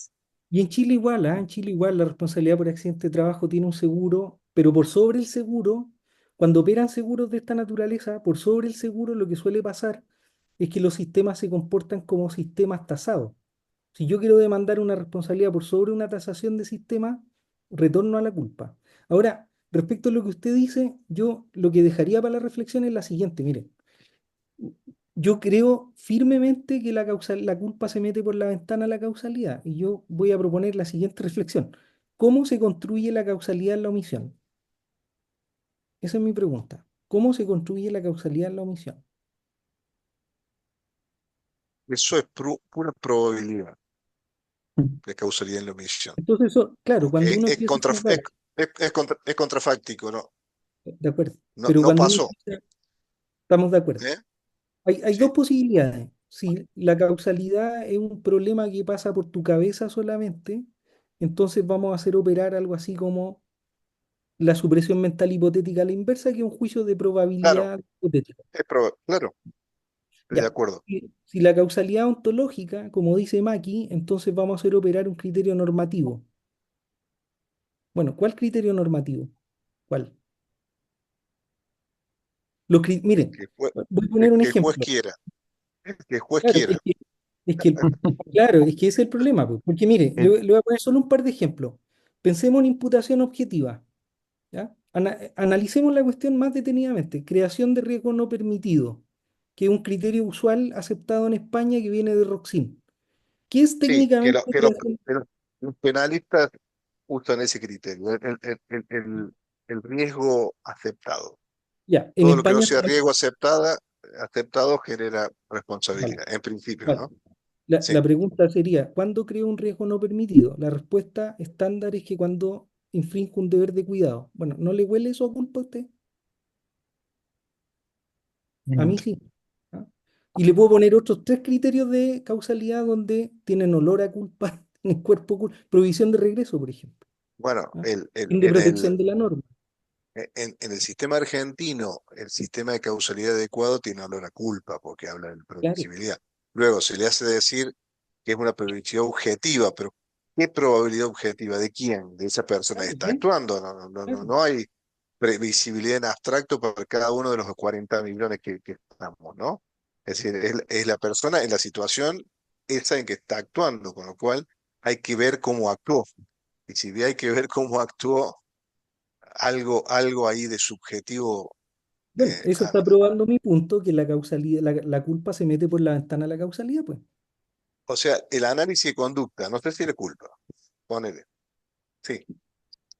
Y en Chile igual, ¿ah? En Chile igual la responsabilidad por accidente de trabajo tiene un seguro, pero por sobre el seguro, cuando operan seguros de esta naturaleza, por sobre el seguro lo que suele pasar es que los sistemas se comportan como sistemas tasados. Si yo quiero demandar una responsabilidad por sobre una tasación de sistema, retorno a la culpa. Ahora, respecto a lo que usted dice, yo lo que dejaría para la reflexión es la siguiente, mire. Yo creo firmemente que la culpa se mete por la ventana a la causalidad. Y yo voy a proponer la siguiente reflexión. ¿Cómo se construye la causalidad en la omisión? Esa es mi pregunta. ¿Cómo se construye la causalidad en la omisión? Eso es pura probabilidad Mm. de causalidad en la omisión. Entonces, eso, claro, cuando uno empieza a jugar, Es contrafáctico, ¿no? de acuerdo, No, pero no cuando uno pasó, empieza, estamos de acuerdo. ¿eh? Hay Sí, dos posibilidades. Si la causalidad es un problema que pasa por tu cabeza solamente, entonces vamos a hacer operar algo así como la supresión mental hipotética a la inversa, que es un juicio de claro, probabilidad hipotética. claro, estoy de Ya. acuerdo. Si la causalidad ontológica, como dice Maki, entonces vamos a hacer operar un criterio normativo. Bueno, ¿cuál criterio normativo? ¿Cuál? El Miren, que, voy a el poner un que el juez ejemplo. quiera, el que el juez Claro, quiera. claro, es que ese es el problema, pues. Porque mire, En- le voy a poner solo un par de ejemplos. Pensemos en imputación objetiva. ¿Ya? Analicemos la cuestión más detenidamente. Creación de riesgo no permitido, que es un criterio usual aceptado en España que viene de Roxin. ¿Qué es Sí, técnicamente creación? los penalistas usan ese criterio, el riesgo aceptado. Ya, en Todo lo que no España, sea riesgo aceptado genera vale, responsabilidad, en principio, vale. ¿no? La Sí. pregunta sería, ¿cuándo creo un riesgo no permitido? La respuesta estándar es que cuando infringe un deber de cuidado. Bueno, ¿no le huele eso a culpa a usted? A mí sí. ¿Ah? Y le puedo poner otros tres criterios de causalidad donde tienen olor a culpa, tienen cuerpo culpa, provisión de regreso, por ejemplo. Bueno, ¿Ah? Fin de protección de la norma. En el sistema argentino, el sistema de causalidad adecuado tiene olor a culpa porque habla de Claro, previsibilidad. Luego se le hace decir que es una previsibilidad objetiva, pero ¿qué probabilidad objetiva? ¿De quién? ¿De esa persona que claro, está ¿ven? actuando? No hay previsibilidad en abstracto para cada uno de los 40 millones que estamos, ¿no? Es decir, es la persona en la situación esa en que está actuando, con lo cual hay que ver cómo actuó. Y si hay que ver cómo actuó, algo ahí de subjetivo. Bueno, eh, eso a- está probando mi punto, que la causalidad, la culpa se mete por la ventana de la causalidad, pues. o sea, el análisis de conducta, no sé si le culpa, ponele, sí,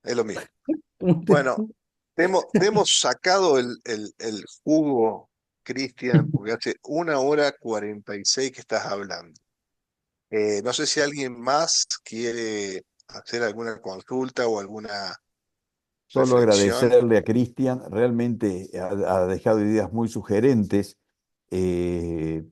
es lo mismo. Bueno, te hemos sacado el jugo, Cristian, porque hace 1 hora 46 que estás hablando. No sé si alguien más quiere hacer alguna consulta o alguna Solo reflexión. agradecerle a Cristian, realmente ha dejado ideas muy sugerentes. eh,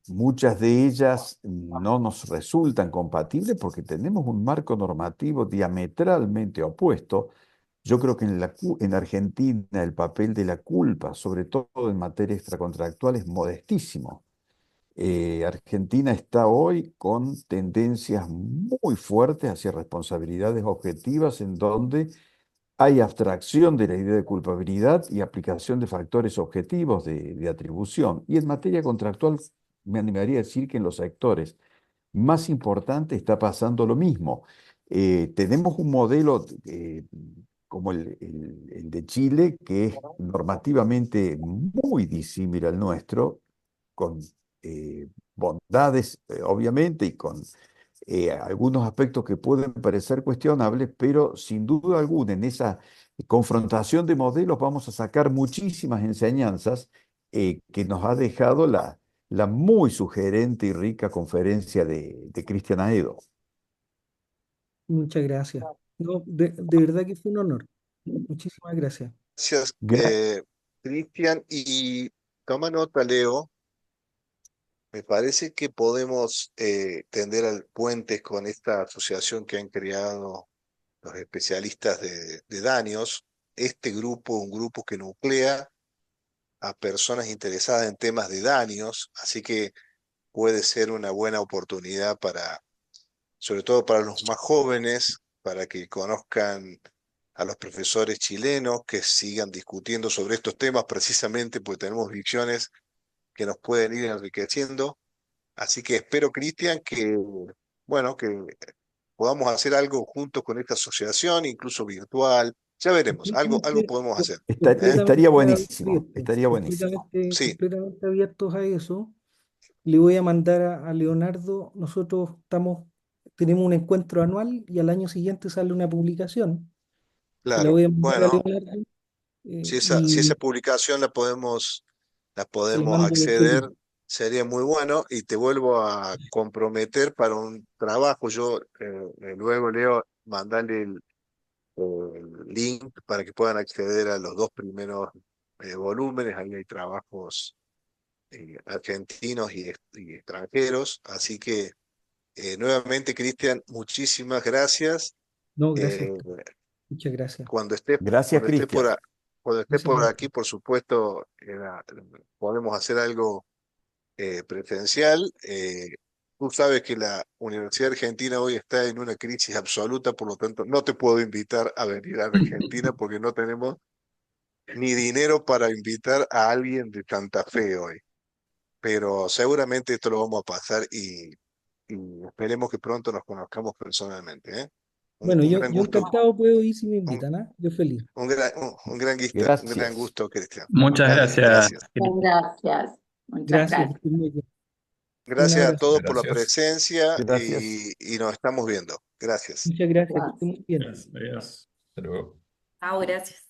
Muchas de ellas no nos resultan compatibles porque tenemos un marco normativo diametralmente opuesto. Yo creo que en Argentina el papel de la culpa, sobre todo en materia extracontractual, es modestísimo. Argentina está hoy con tendencias muy fuertes hacia responsabilidades objetivas en donde hay abstracción de la idea de culpabilidad y aplicación de factores objetivos de atribución. Y en materia contractual, me animaría a decir que en los sectores más importantes está pasando lo mismo. Tenemos un modelo como el de Chile, que es normativamente muy disímil al nuestro, con bondades, obviamente, y con algunos aspectos que pueden parecer cuestionables, pero sin duda alguna en esa confrontación de modelos vamos a sacar muchísimas enseñanzas que nos ha dejado la muy sugerente y rica conferencia de Cristian Aedo. Muchas gracias. No, de verdad que fue un honor. Muchísimas gracias. Gracias, Gra- Cristian. Y toma nota, Leo. Me parece que podemos tender al puentes con esta asociación que han creado los especialistas de daños. Este grupo, un grupo que nuclea a personas interesadas en temas de daños, así que puede ser una buena oportunidad para, sobre todo para los más jóvenes, para que conozcan a los profesores chilenos, que sigan discutiendo sobre estos temas precisamente porque tenemos visiones que nos pueden ir enriqueciendo. Así que espero, Cristian, bueno, que podamos hacer algo juntos con esta asociación, incluso virtual. Ya veremos, algo Completamente, podemos hacer. Estaría completamente buenísimo, abiertos, estaría buenísimo. Sí, completamente abiertos a eso. Le voy a mandar a Leonardo, tenemos un encuentro anual y al año siguiente sale una publicación. Se la claro. voy a mandar a Bueno, Leonardo si esa y publicación la se la podemos mando de acceder, feliz. sería muy bueno y te vuelvo a comprometer para un trabajo. Yo luego, Leo, mandarle el link para que puedan acceder a los dos primeros volúmenes. Ahí hay trabajos argentinos y extranjeros. Así que nuevamente, Cristian, muchísimas gracias. No, gracias. Eh, Muchas gracias. cuando esté, Gracias, cuando esté Cristian. cuando esté Gracias, por maestro. aquí, por supuesto, podemos hacer algo presencial. Tú sabes que la Universidad Argentina hoy está en una crisis absoluta, por lo tanto, no te puedo invitar a venir a Argentina porque no tenemos ni dinero para invitar a alguien de Santa Fe hoy. Pero seguramente esto lo vamos a pasar y esperemos que pronto nos conozcamos personalmente, ¿eh? Un, Bueno, un gran yo gusto, encantado puedo ir si me un, invitan, ¿ah? Yo feliz. un gran Gracias. gusto, Cristian. Muchas Dale, gracias. gracias. Gracias, muchas Gracias, que gracias. estén muy bien. Un Gracias a abrazo. todos por la Gracias. presencia Gracias. y nos estamos viendo. Gracias. Muchas gracias, que Gracias. estén muy bien. Adiós. Hasta luego. Chao, gracias.